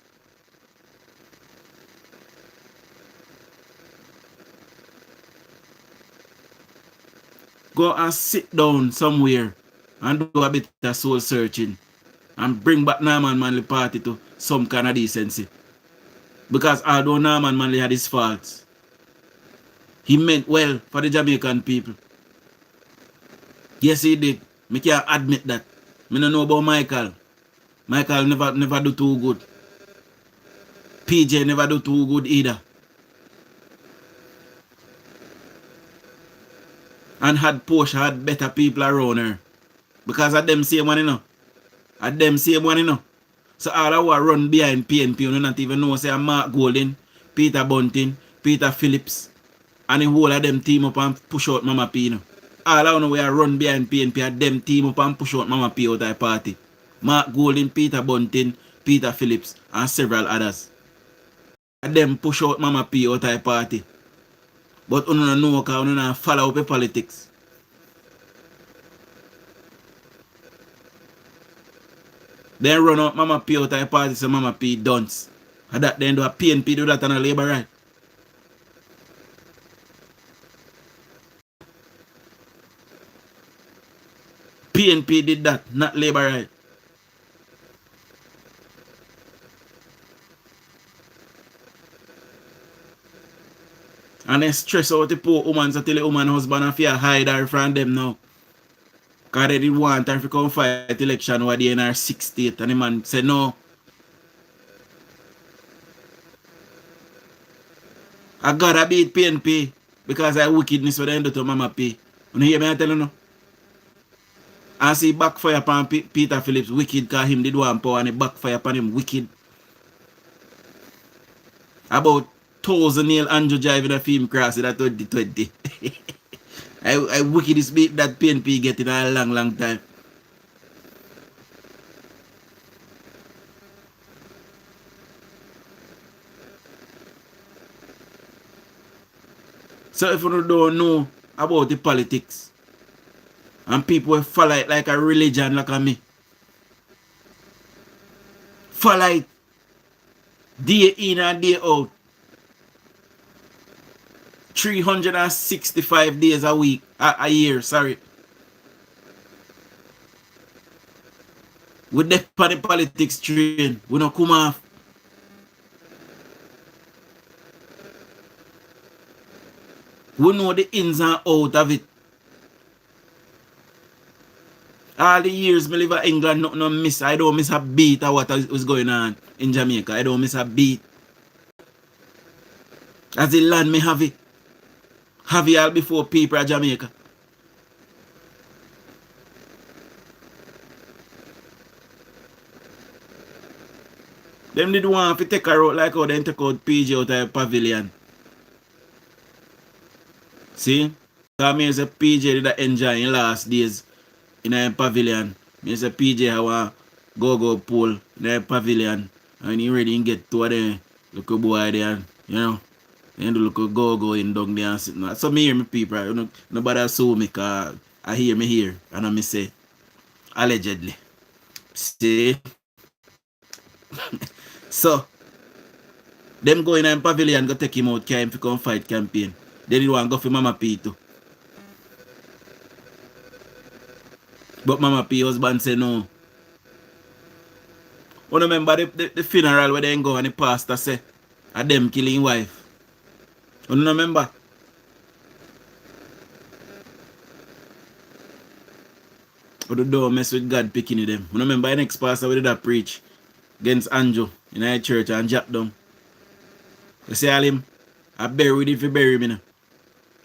Go and sit down somewhere and do a bit of soul searching. And bring back Norman Manley Party to some kind of decency. Because although Norman Manley had his faults, he meant well for the Jamaican people. Yes, he did. Me can't admit that. Me don't know about Michael. Michael never do too good. PJ never do too good either. And had Porsche had better people around her. Because of them same one, you know. Of them same one, you know. So all of who run behind PNP, you not even know, say Mark Golden, Peter Bunting, Peter Phillips, and the whole of them team up and push out Mama P, you know. All of them who run behind PNP, and them team up and push out Mama P out of the party. Mark Golden, Peter Bunting, Peter Phillips, and several others. And them push out Mama P out of the party. But you don't know because you don't follow up the politics. Then run out Mama P out of the party, so Mama P dunce. And that then do a PNP do that on a labor right. PNP did that, not labor right. And then stress out the poor woman so tell the woman husband and fear hide her from them now. Because they didn't want her to come fight election over there in her 6th state. And the man said no. I gotta beat PNP because of wickedness what they do to Mama P. You hear me I tell you no? And see backfire upon Peter Phillips wicked because him did one power and it backfire upon him wicked. About 1,000 nail Andrew drive in a film cross in 2020. I wickedest beat that PNP get in a long time. So if you don't know about the politics and people will follow it like a religion like me. Follow it day in and day out. 365 days a week, a year, sorry. We dep on the politics train, we don't come off. We know the ins and outs of it. All the years me live in England, nothing no miss. I don't miss a beat of what was going on in Jamaica. I don't miss a beat. As the land me have it. Have it all before people of Jamaica. Them did want to take her out like how they take out PJ out of the pavilion. See? Because me say PJ did enjoy in last days in a pavilion. Me say PJ have go pool in a pavilion. And he ready to get to the little boy there. You know? And do look go in down there and sitting. So me hear me people. You know, nobody sue me because I hear me here. And I me say allegedly. See? So them go in a pavilion go take him out camp to come fight campaign. They didn't want to go for Mama P too. But Mama P husband say no. You remember the funeral where they go and the pastor say a them killing wife. You remember? But the door mess with God picking them. You remember the next pastor where did that preach against Andrew in our church and jack down. You see all him? I bury with if you bury me now.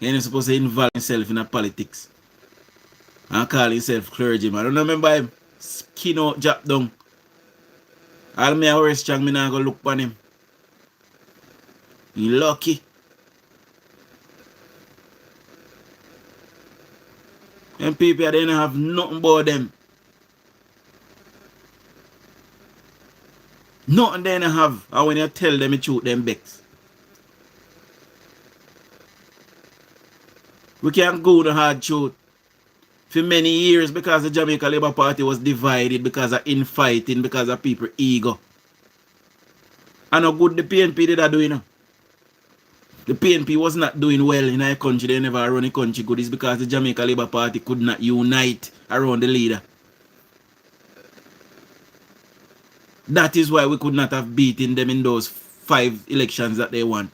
He ain't supposed to involve himself in a politics. And call himself clergyman. I don't remember him. Skin out, jack down. All me a worse strong, me not go look on him. He lucky. And people they don't have nothing about them. Nothing they don't have. And when you tell them, you shoot them backs. We can't go the hard truth. For many years, because the Jamaica Labour Party was divided because of infighting, because of people ego. And how good the PNP did that do, you know? The PNP was not doing well in our country. They never run the country good. It's because the Jamaica Labour Party could not unite around the leader. That is why we could not have beaten them in those 5 elections that they won.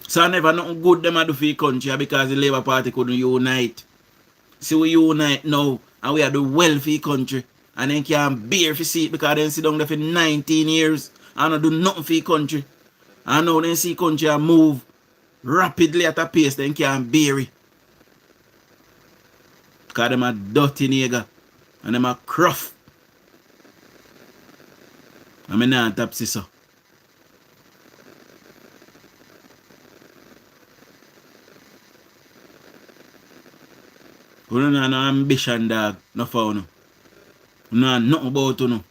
So I never nothing good them do for the country because the Labour Party couldn't unite. See, we unite now and we are the wealthy country. And then can't bear for see it because they sit down there for 19 years and not do nothing for the country. And now they see country and move rapidly at a pace, then can't bear it. Because them are dirty nigger and them are cruff. I mean not tap so. We don't have no ambition, dog. No for no. We don't have nothing about you.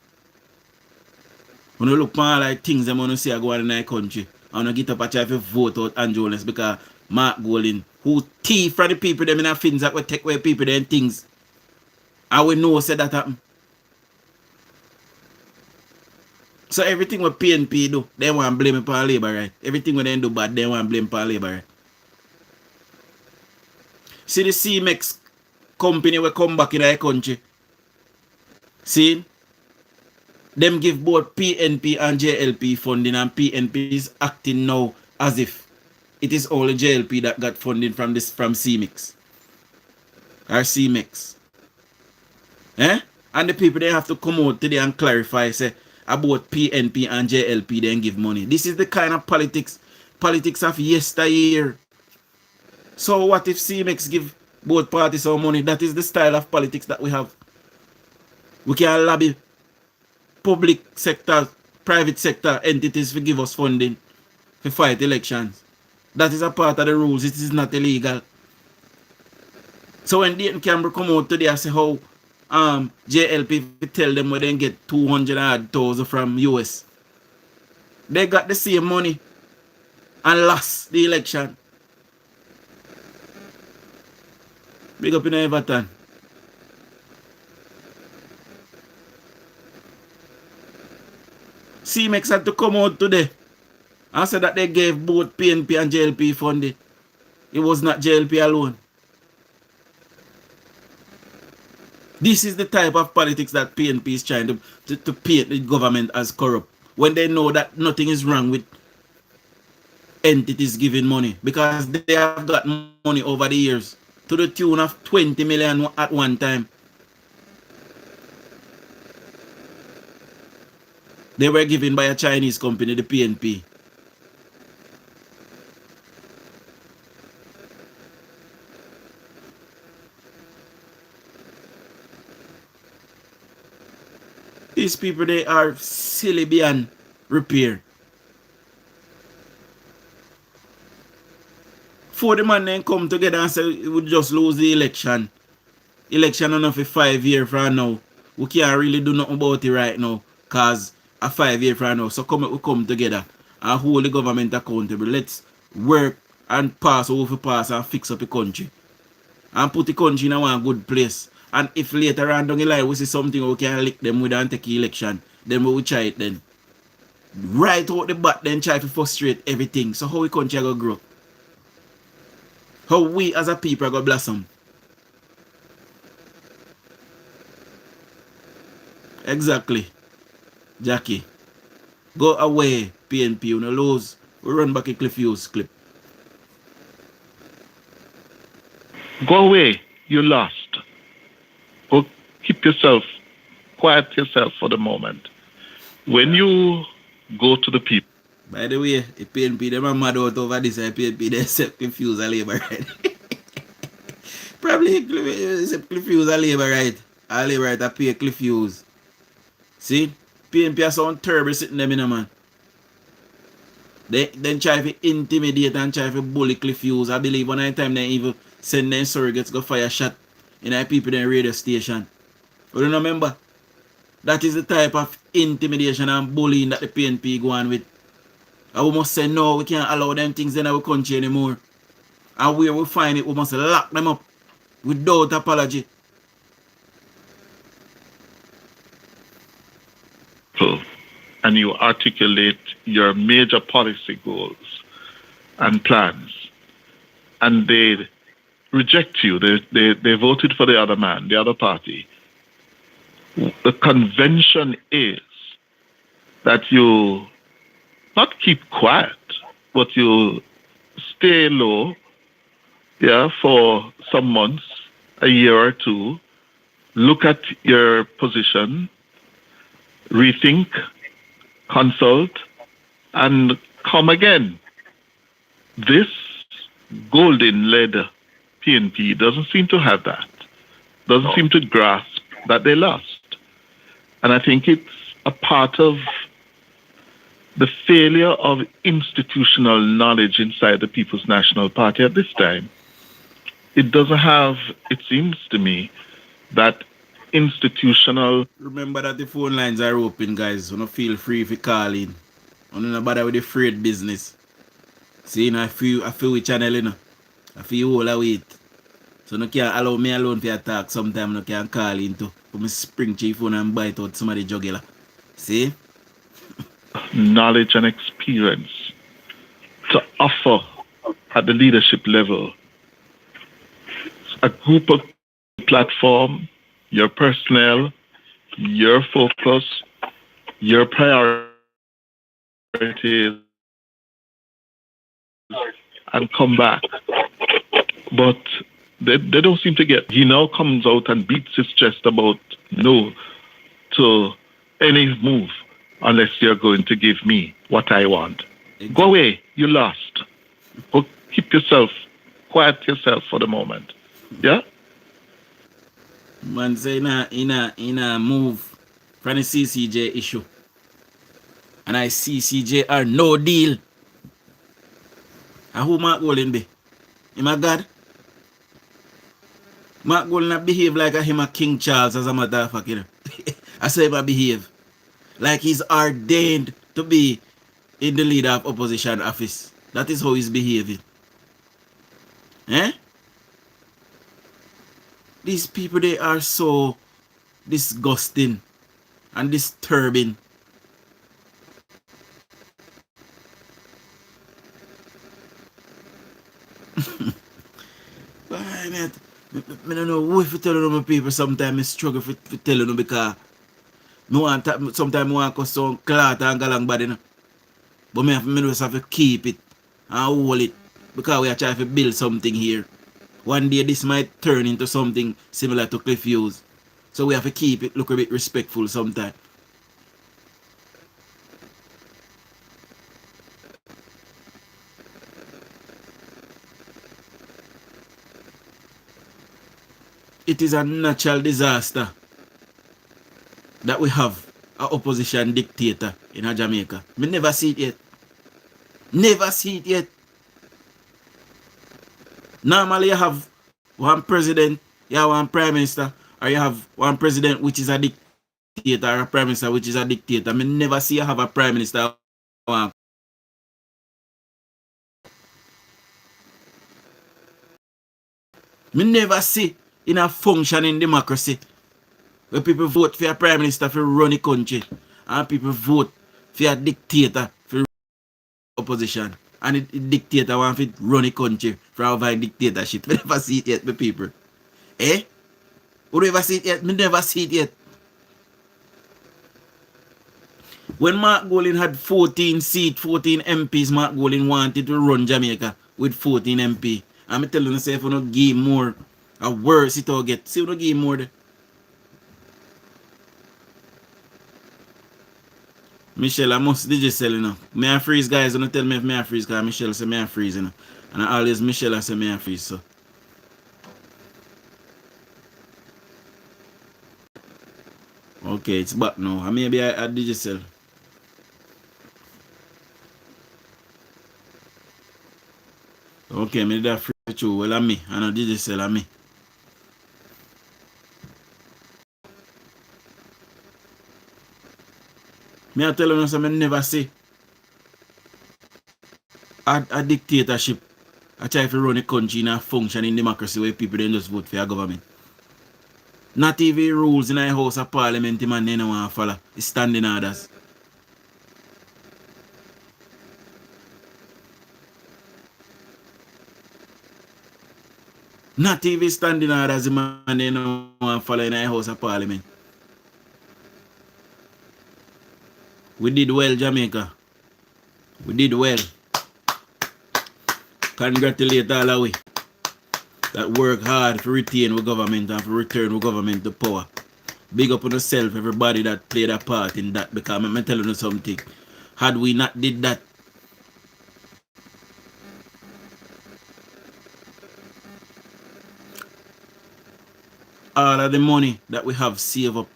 We don't look for like things them want to see are going on in our country. And we get up and try to vote out Andrew because Mark Golding, who thief from the people them in the things that we take away people them things. And we know say that happen. So everything what PNP do, they want to blame it upon Labour, right? Everything when they do bad, they want to blame it upon Labour, right? See the CMX company will come back in our country. See? Them give both PNP and JLP funding, and PNP is acting now as if it is only JLP that got funding from CMX. Or CMX. Eh? And the people they have to come out today and clarify say about PNP and JLP then give money. This is the kind of politics of yesteryear. So what if CMX give both parties some money? That is the style of politics that we have. We can lobby public sector, private sector entities to give us funding to fight elections. That is a part of the rules. It is not illegal. So when Dayton Campbell come out today and say how JLP tell them where they get 200,000 from US. They got the same money and lost the election. Big up in Everton. CMX had to come out today and say that they gave both PNP and JLP funding. It was not JLP alone. This is the type of politics that PNP is trying to paint the government as corrupt when they know that nothing is wrong with entities giving money because they have got money over the years to the tune of 20 million at one time. They were given by a Chinese company, the PNP. These people, they are silly beyond repair. For the man then come together and say we would just lose the election. Election enough for 5 years from now. We can't really do nothing about it right now. Cause a 5 years from now. So we come together and hold the government accountable. Let's work and pass over pass and fix up the country. And put the country in a one good place. And if later on down the line we see something we can lick them with and take the election, then we will try it then. Right out the back then try to frustrate everything. So how the country are going to grow? How we as a people are going to blossom? Exactly. Jackie. Go away, PNP. You know, lose. We run back a Cliff Hughes clip. Go away. You lost. Go keep yourself, quiet yourself for the moment. When you go to the people. By the way, the PNP, them are mad out over this. The PNP, they accept Cliff Hughes a labor right. Probably accept Cliff Hughes a labor right. A labor right, I pay Cliff Hughes. See? PNP are sound terrible sitting them in a man. They then try to intimidate and try to bully Cliff Hughes. I believe one time they even send them surrogates go fire shot in the people in the radio station. You don't remember? That is the type of intimidation and bullying that the PNP go on with. And we must say no, we can't allow them things in our country anymore. And where we find it, we must lock them up without apology. And you articulate your major policy goals and plans, and they reject you. They voted for the other man, the other party. The convention is that you not keep quiet, but you stay low, for some months, a year or two, look at your position, rethink, consult, and come again. This golden-led PNP doesn't seem to have that, doesn't seem to grasp that they lost. And I think it's a part of the failure of institutional knowledge inside the People's National Party at this time. It doesn't have, it seems to me, that institutional. Remember that the phone lines are open, guys. So don't feel free if you call in. I'm not bother with the freight business. See, I feel with channel, you know. I feel all away. So no can allow me alone for attack. Sometimes no can call in to put my spring chief phone and bite out somebody jugular. See? Knowledge and experience to offer at the leadership level. A group of platform, your personnel, your focus, your priorities, and come back. But they don't seem to get. He now comes out and beats his chest about no to any move unless you're going to give me what I want. Exactly. Go away, you lost. Go keep yourself, quiet yourself for the moment. Yeah? Man say in a move from the CCJ issue. And I CCJ are no deal. And who Mark Golden be? Him a God? Mark Golden behave like him a King Charles as a matter of fact, you know. I say him a behave like he's ordained to be in the leader of opposition office. That is how he's behaving. Eh? These people, they are so disgusting and disturbing. I don't know if you tell them people sometimes I struggle for telling them because sometimes I want to sound clot and galang body. But I have to keep it and hold it because we are trying to build something here. One day this might turn into something similar to Cliff Hughes. So we have to keep it, look a bit respectful sometimes. It is a natural disaster that we have an opposition dictator in Jamaica. Me never see it yet. Never see it yet. Normally you have one president, you have one prime minister, or you have one president which is a dictator or a prime minister which is a dictator. Me never see you have a prime minister. Me never see in a functioning democracy where people vote for a prime minister to run the country and people vote for a dictator for run the opposition. And the dictator want to run the country for avoid dictatorship. Me never see it yet, my people. Eh? You never see it yet? Me never see it yet. When Mark Golding had 14 seats, 14 MPs, Mark Golding wanted to run Jamaica with 14 MP. I'm telling you, say if you don't give more, a worse it will get. See, you don't give more there. Michelle, I must digicel, you know. May I freeze, guys? Don't tell me if may I freeze, because Michelle say may I freeze, you know. And I always Michelle I say may I freeze, so. Okay, it's back now. Maybe I digicel. Okay, me did that free through. Well, I'm me. And I digicel, I'm me. Me I tell you something I never see a dictatorship. I try to run a country in a functioning democracy where people don't just vote for your government. Not even rules in a house of parliament, man, they don't want to follow. It's standing orders. Not even standing orders, man, they don't want to follow in a house of parliament. We did well, Jamaica. We did well. Congratulate all of we that work hard to retain our government and to return our government to power. Big up on yourself, everybody that played a part in that, because I'm telling you something. Had we not did that, all of the money that we have saved up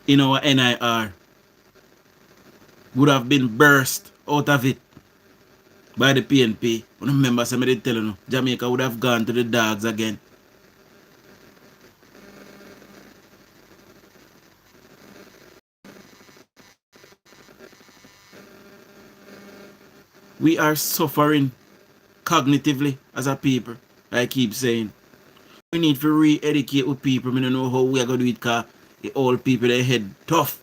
in our NIR would have been burst out of it by the PNP. Remember, somebody did tell you, Jamaica would have gone to the dogs again. We are suffering cognitively as a people, I keep saying. We need to re-educate with people. I don't know how we are going to do it because the old people, their head tough.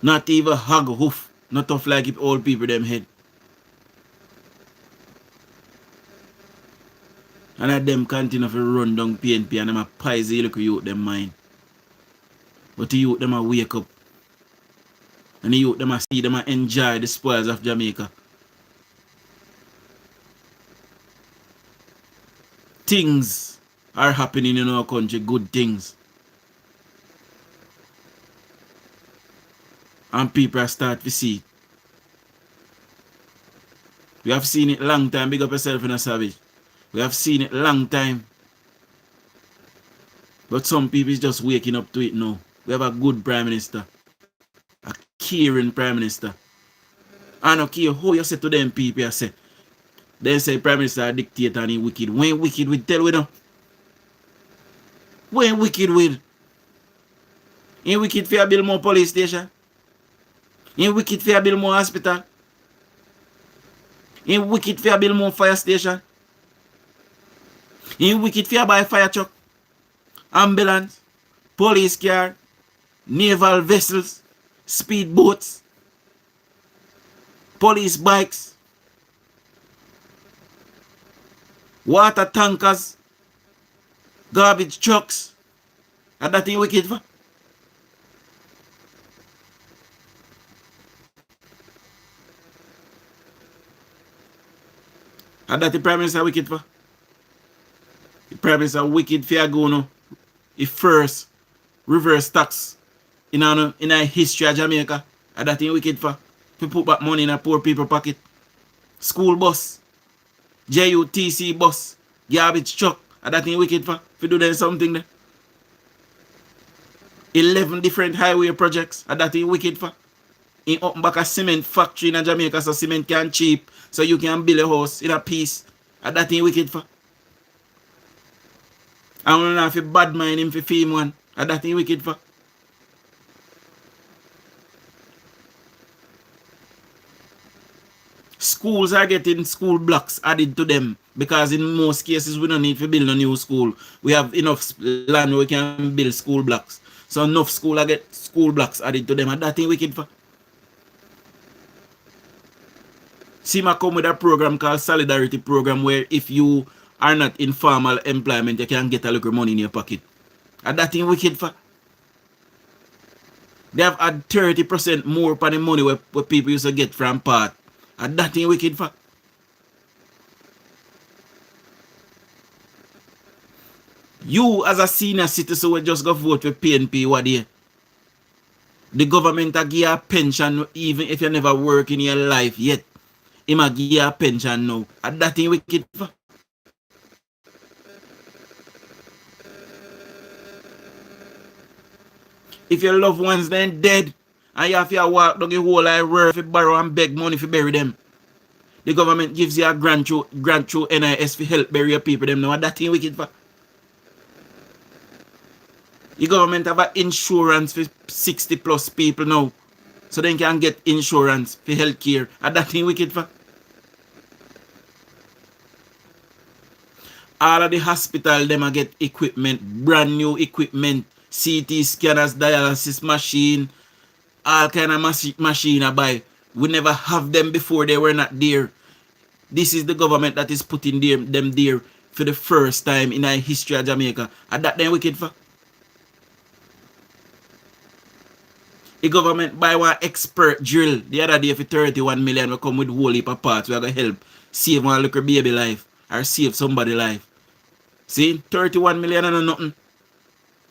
Not even hug hoof. Not tough like if old people them head. And at them continue to run down PNP and them a pies the look youth them mind. But the youth them a wake up. And the youth them a see them a enjoy the spoils of Jamaica. Things are happening in our country, good things. And people are start to see it. We have seen it long time. Big up yourself in a savage. We have seen it long time. But some people is just waking up to it now. We have a good prime minister. A caring prime minister. I don't care how you say to them people, they say prime minister a dictator and he wicked. When wicked we tell we them. When wicked with? He wicked for build more police station. He wicked for build more hospital. He wicked for build more fire station. He wicked for buy fire truck, ambulance, police car, naval vessels, speed boats, police bikes, water tankers, garbage trucks. And that thing wicked for. And that the Prime Minister wicked for. The Prime Minister wicked for go no. He first reverse tax in a history of Jamaica. And that thing wicked for. To put back money in a poor people pocket. School bus. JUTC bus. Garbage truck. And that thing wicked for. If you do them something there. 11 different highway projects. And that thing wicked for. In open back a cement factory in Jamaica so cement can cheap. So you can build a house in a piece. And that thing wicked for. I don't know if you bad mind him for fame one. And that thing wicked for. Schools are getting school blocks added to them because in most cases we don't need to build a new school. We have enough land where we can build school blocks. So enough school are get school blocks added to them. And that thing wicked for. SEMA come with a program called Solidarity Program where if you are not in formal employment, you can get a little money in your pocket. And that thing wicked for. They have had 30% more for the money where people used to get from part. And that thing wicked for. You as a senior citizen will just go vote for PNP what day. The government will give you a pension even if you never work in your life yet. He might give you a pension now. And that thing wicked for. If your loved ones then dead and you have to walk down the whole life work to borrow and beg money to bury them. The government gives you a grant through NIS to help bury your people them now. And that thing wicked for. The government have an insurance for 60 plus people now. So they can get insurance for health care. And that thing wicked for. All of the hospital them get equipment, brand new equipment, CT scanners, dialysis machine, all kind of machine I buy. We never have them before, they were not there. This is the government that is putting them there for the first time in our history of Jamaica. And that then wicked for. The government buy one expert drill the other day for 31 million. We come with whole heap of parts. We are going to help save one little baby life or save somebody life. See, 31 million and nothing.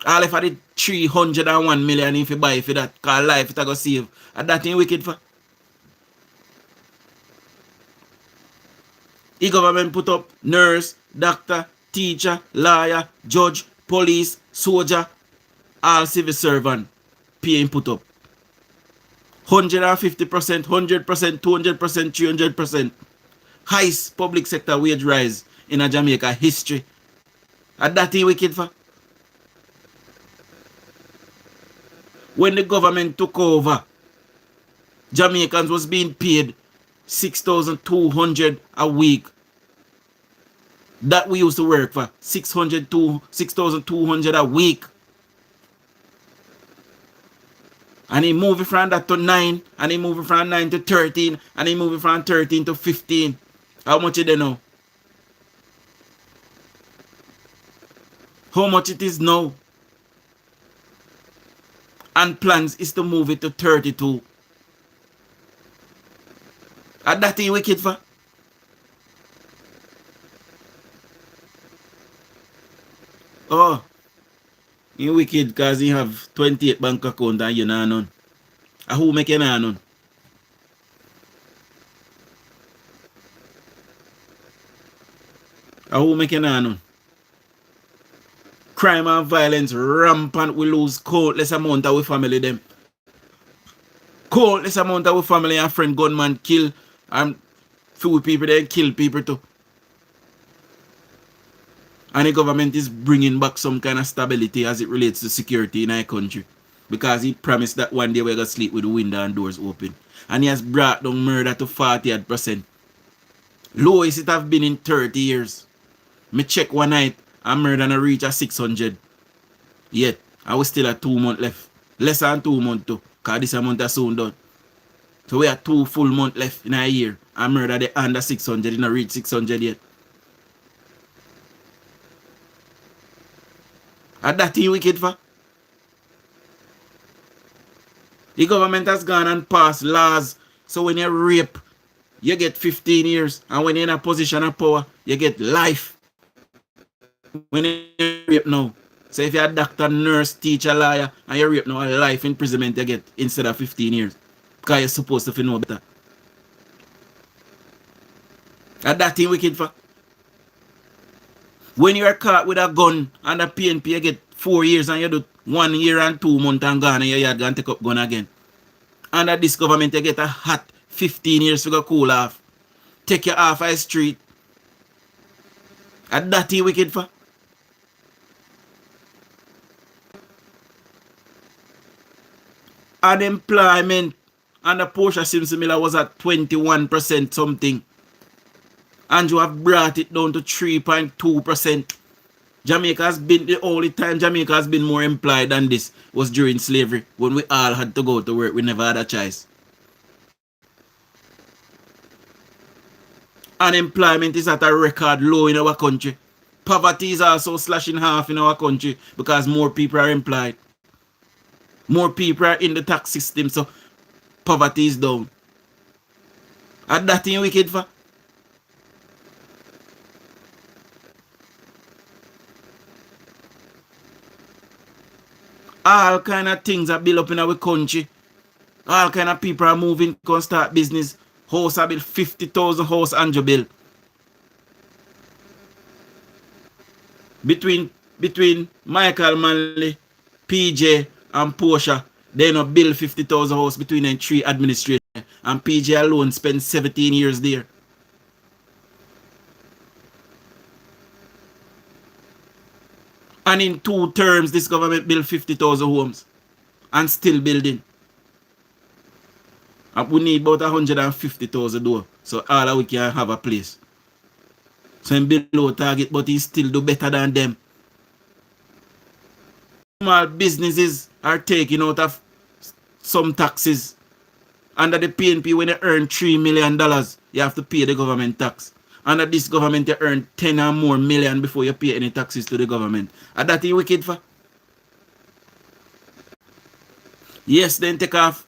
All if I did 301 million if you buy for that, call life it I go save. And that ain't wicked for. The government put up nurse, doctor, teacher, lawyer, judge, police, soldier, all civil servant paying put up. 150%, 100%, 200%, 300%. Highest public sector wage rise in a Jamaica history. And that ain't wicked for. When the government took over, Jamaicans was being paid 6,200 a week. That we used to work for 6,200 a week. And he moved from that to 9, and he moved from 9 to 13, and he moved from 13 to 15. How much is it now? How much it is now? And plans is to move it to 32. And that ain't wicked for. Oh, you wicked because you have 28 bank account and you know none. And who make you know none? And who make you know none? Crime and violence rampant. We lose countless amount of our family them. Countless amount of our family and friend gunman kill. And few people they kill people too. And the government is bringing back some kind of stability as it relates to security in our country. Because he promised that one day we're going to sleep with the window and doors open. And he has brought down murder to 40%. Lowest it have been in 30 years. Me check one night and murder and reach a 600. Yet, I was still at 2 months left. Less than 2 months too. Because this month is soon done. So we have 2 full months left in a year. And murder the under 600. It not reach 600 yet. And that thing wicked for. The government has gone and passed laws. So when you rape you get 15 years. And when you're in a position of power, you get life. When you're rape now. So if you're a doctor, nurse, teacher, lawyer, and you're rape now, a life imprisonment you get instead of 15 years. Because you're supposed to know better. And that thing wicked for. When you're caught with a gun and a PNP, you get 4 years and you do 1 year and 2 months and gone and you're going to take up gun again. Under this government, you get a hot 15 years to go cool off. Take you off a street. And that thing wicked for. Unemployment under Portia Simpson Miller was at 21% something. And you have brought it down to 3.2%. Jamaica has been, the only time Jamaica has been more employed than this was during slavery, when we all had to go to work. We never had a choice. Unemployment is at a record low in our country. Poverty is also slashing half in our country because more people are employed. More people are in the tax system, so poverty is down. And that thing wicked for. All kind of things are built up in our country. All kind of people are moving, can start business. House are built 50,000 house Andrew bill. Between Michael Manley, PJ and Portia, they not build 50,000 house between them 3 administrators. And PJ alone spent 17 years there. And in 2 terms, this government built 50,000 homes. And still building. And we need about 150,000 though. So all of we can have a place. So he below target, but he still do better than them. Small businesses are taking out of some taxes. Under the PNP, when you earn $3 million, you have to pay the government tax. Under this government, you earn 10 or more million before you pay any taxes to the government. And that is wicked for. Yes, then take off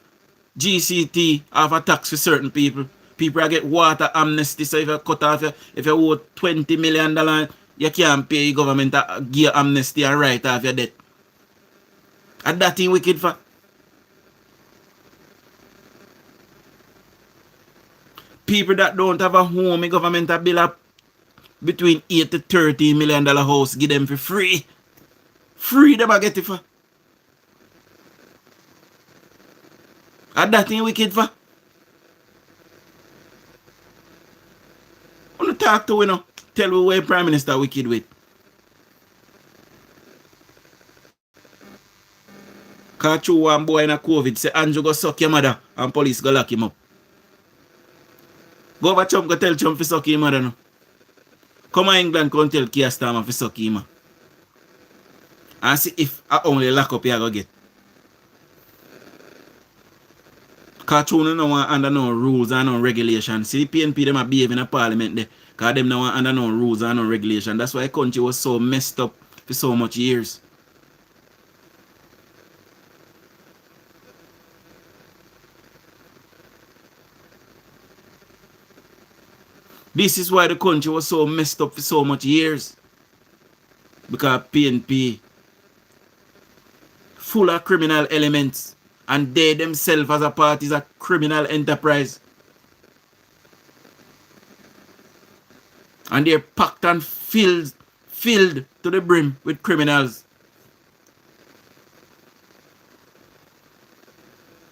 GCT off a tax for certain people. People are get water amnesty. So if you cut off, if you owe $20 million, you can't pay government to give amnesty and write off your debt. And that is wicked for. People that don't have a home, the government a bill up between $8 to $30 million house, give them for free. Free them a get it for. And that thing wicked for. I want to talk to you know, tell me where Prime Minister wicked with. Cause through one boy in a COVID say Andrew go suck your mother and police go lock him up. Go over Trump, go tell Trump to suck him mother no. Come on England, come tell Keir Starmer to suck him. And see if I only lock up you go get. Cause you no want under no rules and no regulation. See the PNP them a behave in a parliament there. Cause them no want under no rules and no regulation. That's why the country was so messed up for so much years. This is why the country was so messed up for so much years. Because PNP full of criminal elements. And they themselves as a party is a criminal enterprise. And they're packed and filled to the brim with criminals.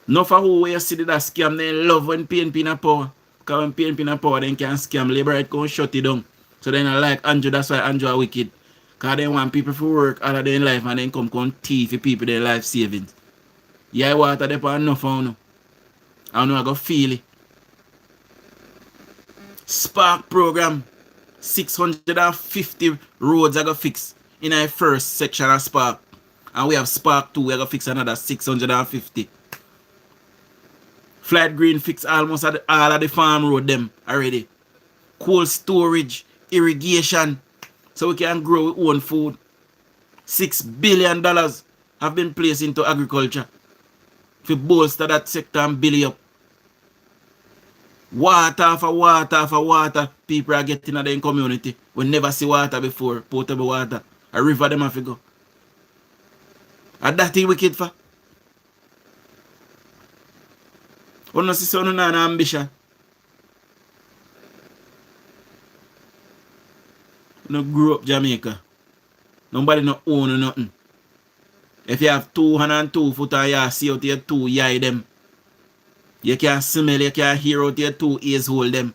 No for who you see that scam, they love when PNP in power. Because when PNP in power, they can scam. Labor right can shut it down. So they don't like Andrew, that's why Andrew are wicked. Because they want people to work out of their life and then come thief for people their life savings. Yeah, water they put enough on you. I know I go feel it. Spark program. 650 roads I go fix in our first section of Spark. And we have Spark 2, we go fix another 650. Flight Green fix almost all of the farm road them already. Cold storage, irrigation, so we can grow our own food. $6 billion have been placed into agriculture to bolster that sector and build it up. Water for water for water. People are getting in the community. We never see water before. Potable water. A river them have to go. And that is wicked for. We don't see son no ambition. We don't grow up Jamaica. Nobody no own nothing. If you have 202 foot and you see out your two eye them. You can smell, you can hear out your two ears hold them.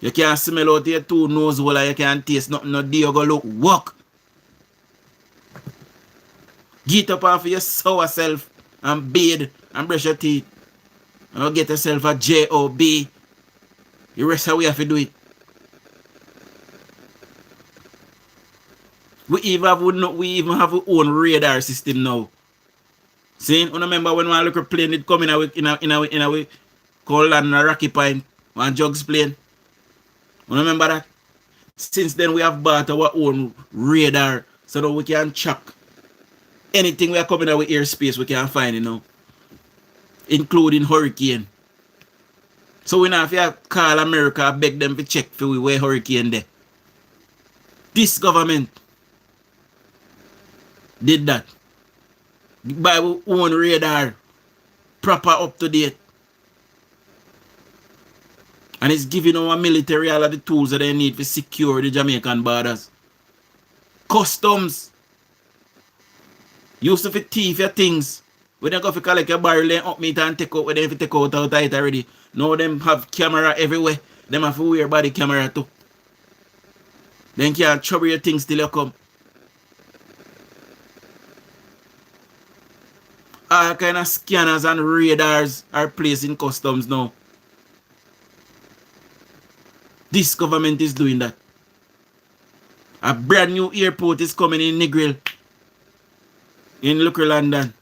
You can smell out your two nose hole and you can taste nothing. No day you go look walk. Get up off your sour self and bathe and brush your teeth. And get yourself a job. The rest of we have to do it. We even have our own radar system now. See, you remember when one little plane did come in a call land a Rocky Point, one jugs plane? You remember that? Since then we have bought our own radar so that we can track anything we are coming out with airspace we can find, you know. Including hurricane. So we now have to call America and beg them to check for where hurricane there. This government did that. By our own radar. Proper up to date. And it's giving our military all of the tools that they need to secure the Jamaican borders. Customs. Used to fit thief your things. When they go to collect your barrel and up meet and take out when they take out it already. Now them have camera everywhere. Them have to wear body camera too. Then can't trouble your things till you come. All kind of scanners and radars are placed in customs now. This government is doing that. A brand new airport is coming in Negril. In Local London.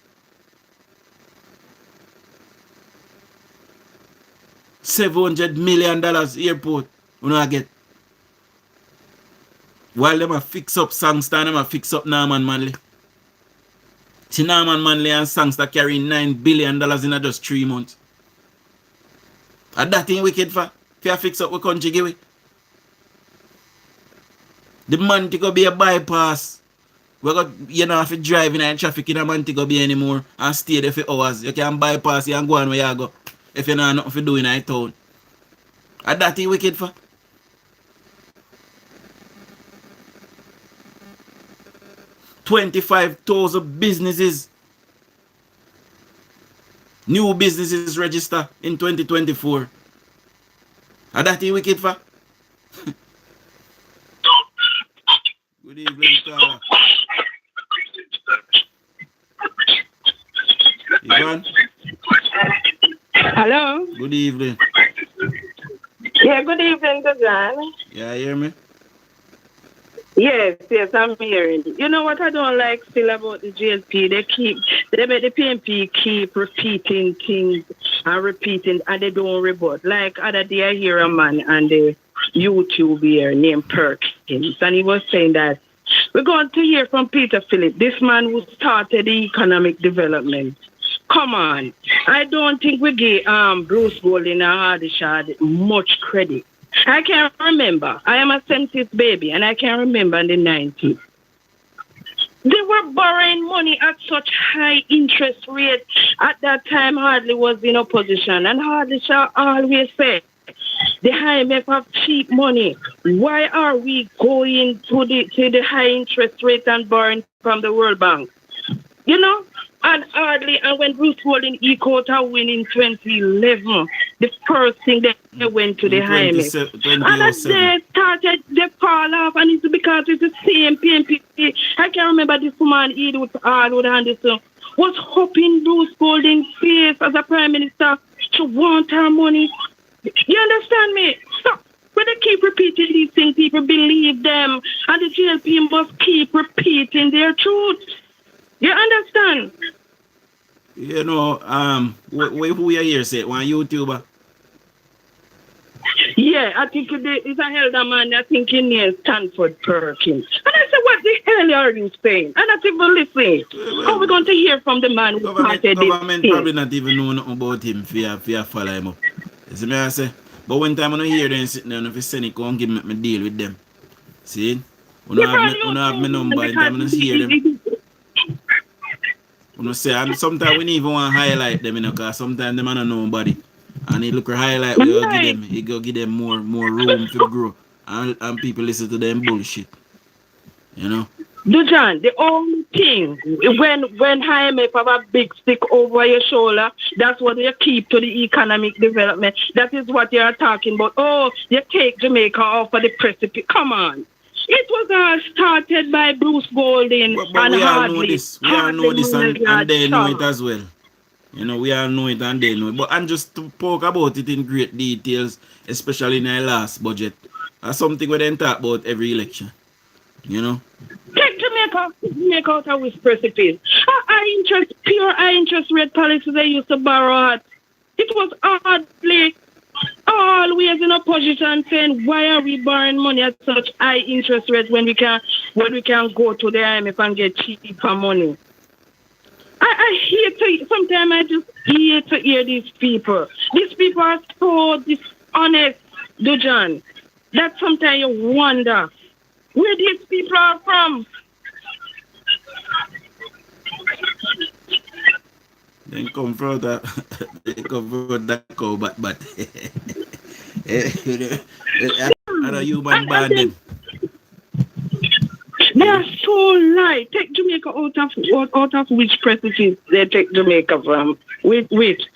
$700 million airport. You know I get. While them a fix up Sangster, them a fix up Norman Manley. See Norman Manley and Sangster carrying $9 billion in just 3 months. And that ain't wicked for. If you fix up the country, give it. The Montego Bay bypass. We got you don't have to drive in traffic in a Montego Bay anymore and stay there for hours. You can bypass it and go on where you go. If you don't have nothing to do in a town. And that ain't wicked for. $25,000 businesses. New businesses register in 2024. And that ain't wicked for. Good evening, Tara. Ivan? Hello? Good evening. Yeah, good evening, John. Yeah, hear me? Yes, I'm hearing. You know what I don't like still about the GLP? They make the PNP keep repeating things and they don't rebut. Like other day I hear a man on the YouTube here named Perkins, and he was saying that we're going to hear from Peter Phillip, this man who started the economic development. Come on. I don't think we give Bruce Golding and Hardishad much credit. I can't remember. I am a 70s baby, and I can't remember in the 90s. They were borrowing money at such high interest rate. At that time, Hardley was in opposition, and Hardishad always said, the IMF have cheap money. Why are we going to the high interest rate and borrowing from the World Bank? You know? And hardly, and when Bruce Golding Equator win in 2011, the first thing they went to the IMF. And as they started, they fall off, and it's because it's the same PNP. I can remember this woman, Edith Hardwood Anderson, was hoping Bruce Golding's face as a prime minister to want her money. You understand me? So, when they keep repeating these things, people believe them, and the GLP must keep repeating their truth. You understand? You know, who you here say? One YouTuber? Yeah, I think it's a elder man. I think he named Stanford Perkins. And I said, what the hell exactly are you saying? I'm not even listening. How are we going to hear from the man who started this Government thing? probably not even know nothing about him for you follow him up. You see me I say? But when time I don't hear them sitting there, if you send it, come give me deal with them. See? When I have my number, and time I don't hear them. You know, say, and sometimes we even want to highlight them, you know, because sometimes them don't know nobody. And he look at highlight, we go give them, he go give them more room to grow. And people listen to them bullshit. You know? Dujan, the only thing, when Jaime have a big stick over your shoulder, that's what you keep to the economic development. That is what you are talking about. Oh, you take Jamaica off of the precipice. Come on. It was all started by Bruce Golding. But and we all Hardly, know this. We all know this and they know it as well. You know, we all know it and they know it. But and just to talk about it in great details, especially in our last budget, that's something we then talk about every election. You know? Take Jamaica out of this precipice. Pure high interest rate policy they used to borrow at. It was hardly always in opposition saying, why are we borrowing money at such high interest rates when we can go to the IMF and get cheaper money? I hate to, sometimes I just hate to hear these people. These people are so dishonest, Dujan, that sometimes you wonder where these people are from. They come from that cow, but are a human born them. They are so light. Take Jamaica out of which precipice they take Jamaica from. Which?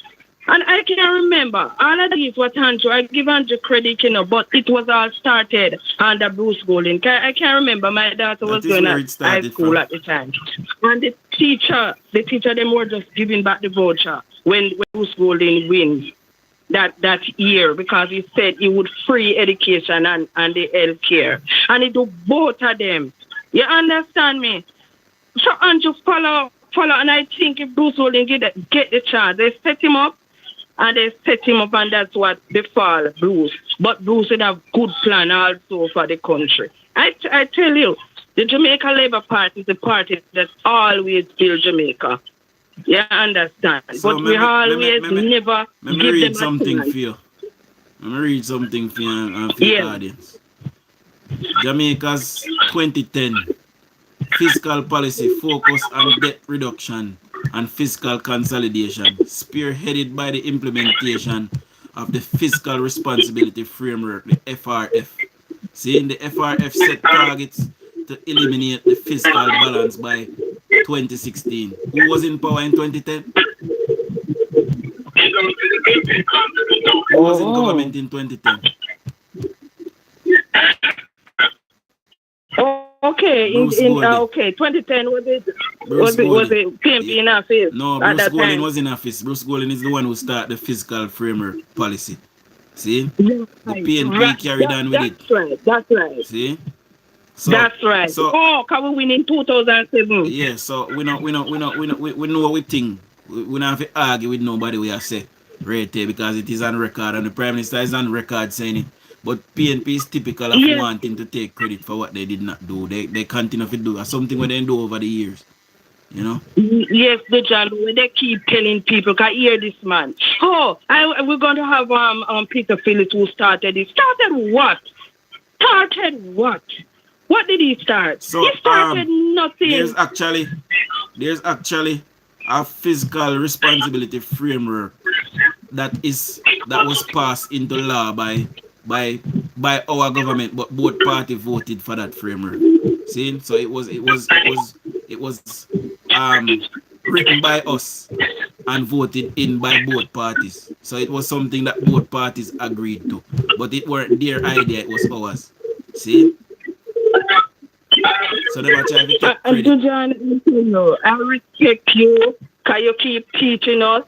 And I can remember all of these what Andrew, I give Andrew credit, you know, but it was all started under Bruce Golding. I can remember my daughter was going to high school at the time. And the teacher them were just giving back the voucher when Bruce Golding wins that year, because he said he would free education and the health care. And he do both of them. You understand me? So Andrew follow, and I think if Bruce Golding get the chance, they set him up. And they set him up, and that's what befall Bruce. But Bruce would have good plan also for the country. I tell you, the Jamaica Labour Party is the party that always build Jamaica. You understand? So but we always never give read them something a for you. Let me read something for you and for your audience. Jamaica's 2010 fiscal policy focus on debt reduction and fiscal consolidation, spearheaded by the implementation of the Fiscal Responsibility Framework, the FRF. Seeing the FRF set targets to eliminate the fiscal balance by 2016. Who was in power in 2010? Who was in government in 2010? Okay, okay. 2010 was it PMP in office? No, Bruce Golding was in office. Bruce Golding is the one who started the fiscal framework policy. See, the PNP carried on with it. That's right. See, so, that's right. So, can we win in 2007? Yeah. So we know what we think. We don't have to argue with nobody. We have say right there because it is on record, and the Prime Minister is on record saying it. But PNP is typical of wanting to take credit for what they did not do. They continue to do something what they do over the years. You know? Yes, the John, they keep telling people, can hear this man. Oh, we're going to have Peter Phillips who started it. Started what? What did he start? So, he started nothing. There's actually a fiscal responsibility framework that was passed into law by our government, but both parties voted for that framework. See, so it was written by us and voted in by both parties. So it was something that both parties agreed to, but it weren't their idea; it was ours. See, so they were trying to take credit. I respect you because you keep teaching us,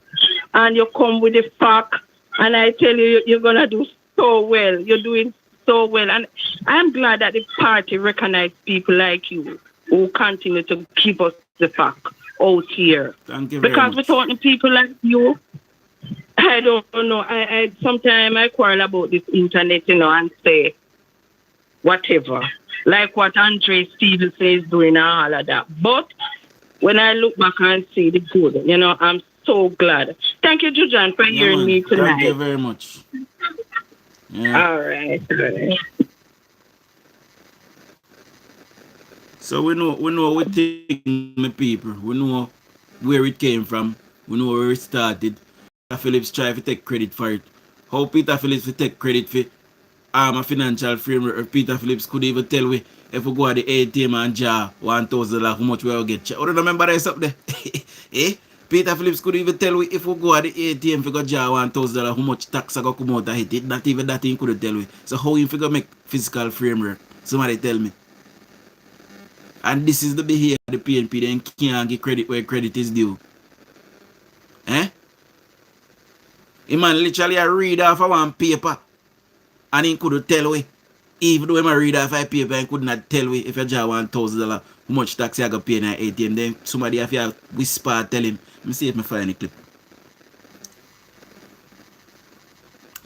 and you come with the fact, and I tell you, you're gonna do so well. You're doing so well. And I'm glad that the party recognized people like you who continue to keep us the fact out here. Thank you very because much. without the people like you, I don't know. I sometimes I quarrel about this internet, and say whatever. like what Andre Stevenson is doing and all of that. But when I look back and see the good, you know, I'm so glad. Thank you, Jujan, for hearing me tonight. Thank you very much. Yeah. All right. So we know we think, my people. We know where it came from. We know where it started. Peter Phillips try to take credit for it. How Peter Phillips will take credit for a financial framework, or Peter Phillips could even tell we if we go at the ATM and jar $1,000 how much we will get. I don't remember that up there. Eh? Peter Phillips could even tell we if we go at the ATM for go jar $1,000 how much tax I go come out of it. Not even that thing could tell we. So how you figure make physical framework? Somebody tell me. And this is the behavior of the PNP. Then can't give credit where credit is due. Eh? A man literally a read off of one paper and he couldn't tell we. Even though he read off a paper and could not tell we if you draw $1,000 how much tax you got to pay in an ATM. Then somebody have to whisper tell him. Let me see if I find the clip.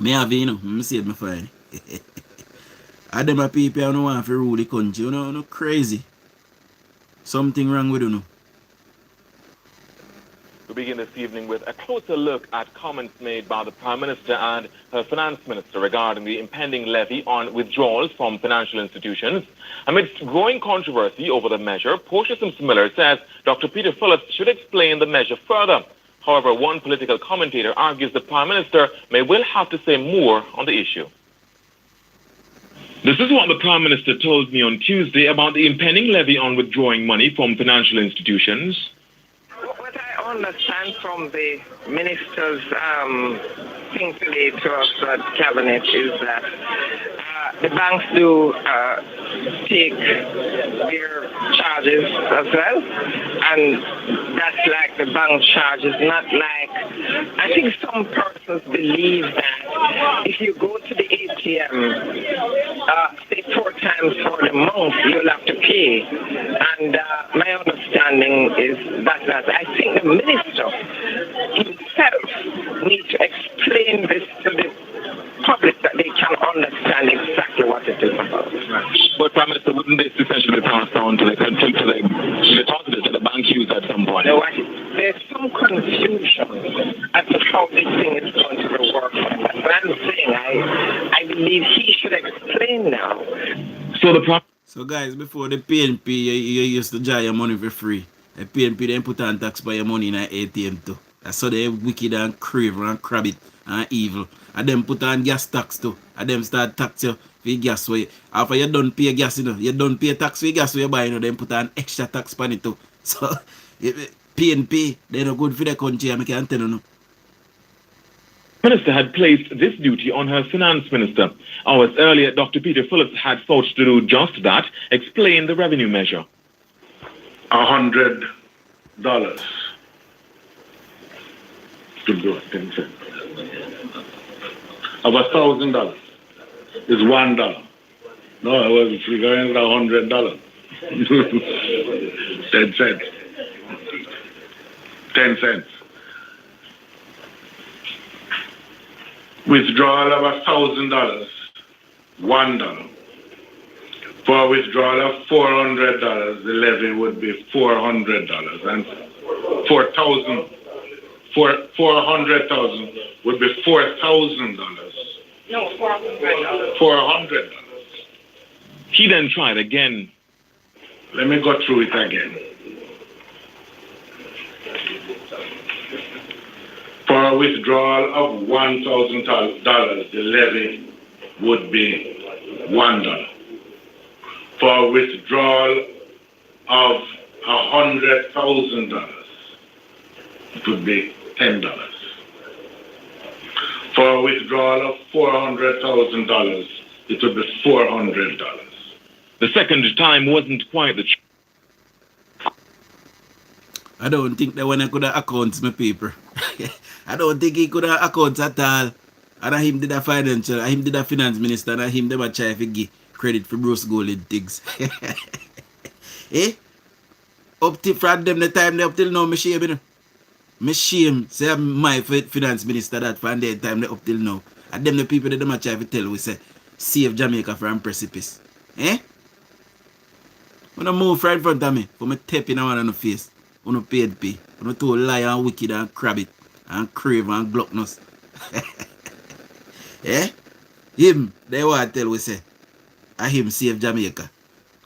Me have it, you know. Let me see if I find it. And them people don't want to rule the country. You know, crazy. Something wrong with you know. We begin this evening with a closer look at comments made by the Prime Minister and her Finance Minister regarding the impending levy on withdrawals from financial institutions. Amidst growing controversy over the measure, Portia Simpson-Miller says Dr. Peter Phillips should explain the measure further. However, one political commentator argues the Prime Minister may well have to say more on the issue. This is what the Prime Minister told me on Tuesday about the impending levy on withdrawing money from financial institutions. What I understand from the minister's thing today to us at Cabinet is that the banks do take their charges as well, and that's like the bank charges, not like, I think some persons believe that if you go to the ATM, say 4 times for the month, you'll have to pay. And my understanding is that I think the minister himself needs to explain this to the public that they can understand exactly what it is about. But Prime Minister, wouldn't this essentially be passed on to the bank use at some point? No, there's some confusion as to how this thing is going to work. But I'm saying I believe he should explain now. So guys, before the PNP, you used to draw your money for free. The PNP then put on tax by your money in an ATM too. That's so they wicked and craven and crabbit and evil. And them put on gas tax too. And them start tax you for gas. After you don't pay gas, you know, you don't pay tax for gas you buy, you know, them put on extra tax on it too. So PNP, they're not good for the country, I can't tell you no. The Minister had placed this duty on her Finance Minister. Hours earlier, Dr. Peter Phillips had thought to do just that, explain the revenue measure. $100 to do 10 cents. Of $1,000 is $1. No, I was figuring $100. 10 cents. 10 cents. Withdrawal of $1,000, $1. For withdrawal of $400, the levy would be $400, and 400,000 would be $4,000. No, $400. $400. He then tried again. Let me go through it again. For a withdrawal of $1,000, the levy would be $1. For a withdrawal of $100,000, it would be $10. For a withdrawal of $400,000, it would be $400. The second time wasn't quite the... I don't think that when I could have accounts, my paper. I don't think he could have accounts at all. And him did a finance minister, and him never try to give credit for Bruce Gold things. Eh? Up to from them the time they up till now, me shame, you know. Me shame, say I'm my finance minister that from the time they up till now. And them the people that them try to tell we say, save Jamaica from precipice. Eh? When I move right in front of me, for me tapping one on the face. On the paid pay. On the two lie and wicked and crabbit and crave and gluttonous. Eh? Him, they want to tell we say, I him save Jamaica.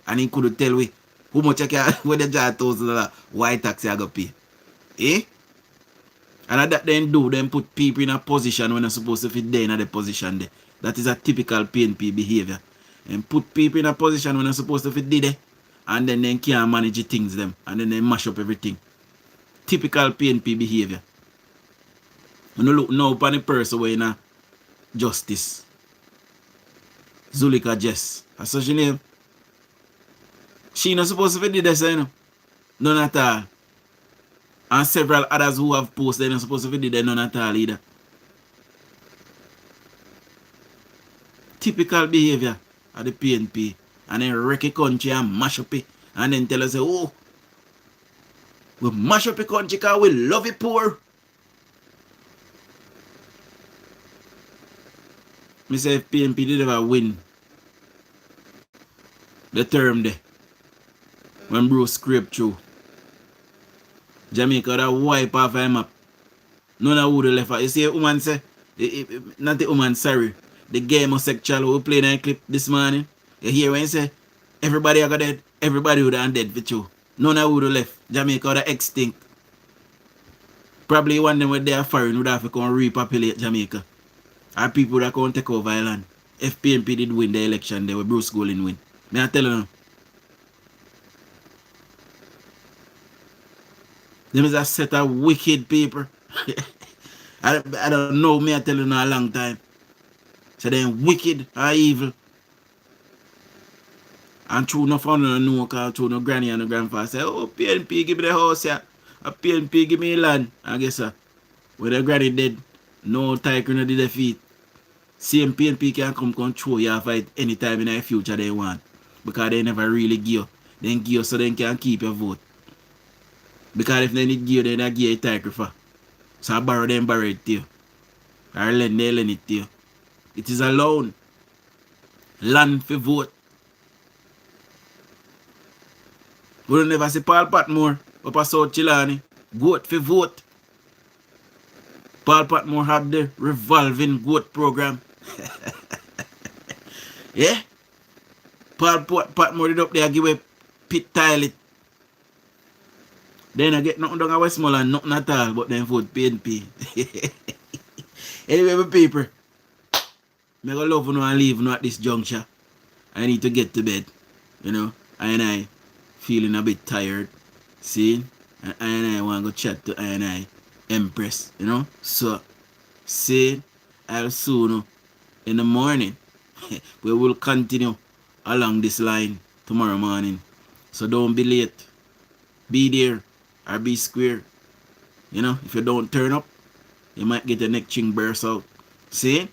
And he could tell we how much I can when the jar $1,000 white taxi I go pay. Eh? And that then do, them put people in a position when they're supposed to fit there in the position there. That is a typical PNP behavior. And put people in a position when they're supposed to fit there. And then they can't manage the things them. And then they mash up everything. Typical PNP behavior. When you look now upon the person where in a justice. Zulika Jess. That's such a name. She not supposed to fit this, you know. None at all. And several others who have posted, they're not supposed to fit there, none at all either. Typical behavior of the PNP. And then wreck a country and mash up it. And then tell us, oh, we mash up the country because we love it poor. Me say if PNP did ever win the term there, when Bruce scraped through, Jamaica that wipe off a map. None of would left out. You see a woman say, not the woman, sorry, the gay homosexual who played that clip this morning. You hear when you say, everybody got dead, everybody would have dead for you. None of would left. Jamaica would have extinct. Probably one of them were there foreign would have to come repopulate Jamaica. Or people that come take over Ireland. If PNP did win the election, they were Bruce Golding win. May I tell you now? Them is a set of wicked people. I don't know, me I tell you now a long time. So them wicked or evil. And true enough, I don't know, because true no granny and no grandfather say, oh, PNP give me the house here. A PNP give me land. I guess when the granny dead, no tycoon did defeat. Same PNP can come control you fight anytime in the future they want. Because they never really give you. They give you so they can keep your vote. Because if they need give you, then they give you a tiger for. So I borrow them, borrow it to you. Or lend it to you. It is a loan. Land for vote. We don't never see Paul Patmore up at South Chilani. Goat for vote. Paul Patmore had the revolving goat program. Yeah? Paul Patmore did up there give a pit toilet. Then I get nothing down at Westmoreland, nothing at all, but then vote PNP. Anyway, my people, I go love you and leave you at this juncture. I need to get to bed. You know, I feeling a bit tired. See? And I want to go chat to I Empress, you know? So, see, I'll soon in the morning. We will continue along this line tomorrow morning. So don't be late. Be there or be square. You know, if you don't turn up, you might get your neck ching burst out. See?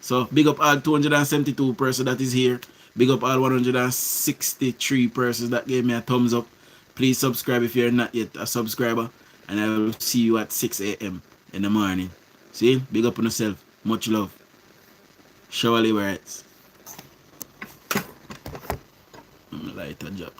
So big up all 272 persons that is here. Big up all 163 persons that gave me a thumbs up. Please subscribe if you're not yet a subscriber. And I will see you at 6 a.m. in the morning. See? Big up on yourself. Much love. Surely words. Light a job.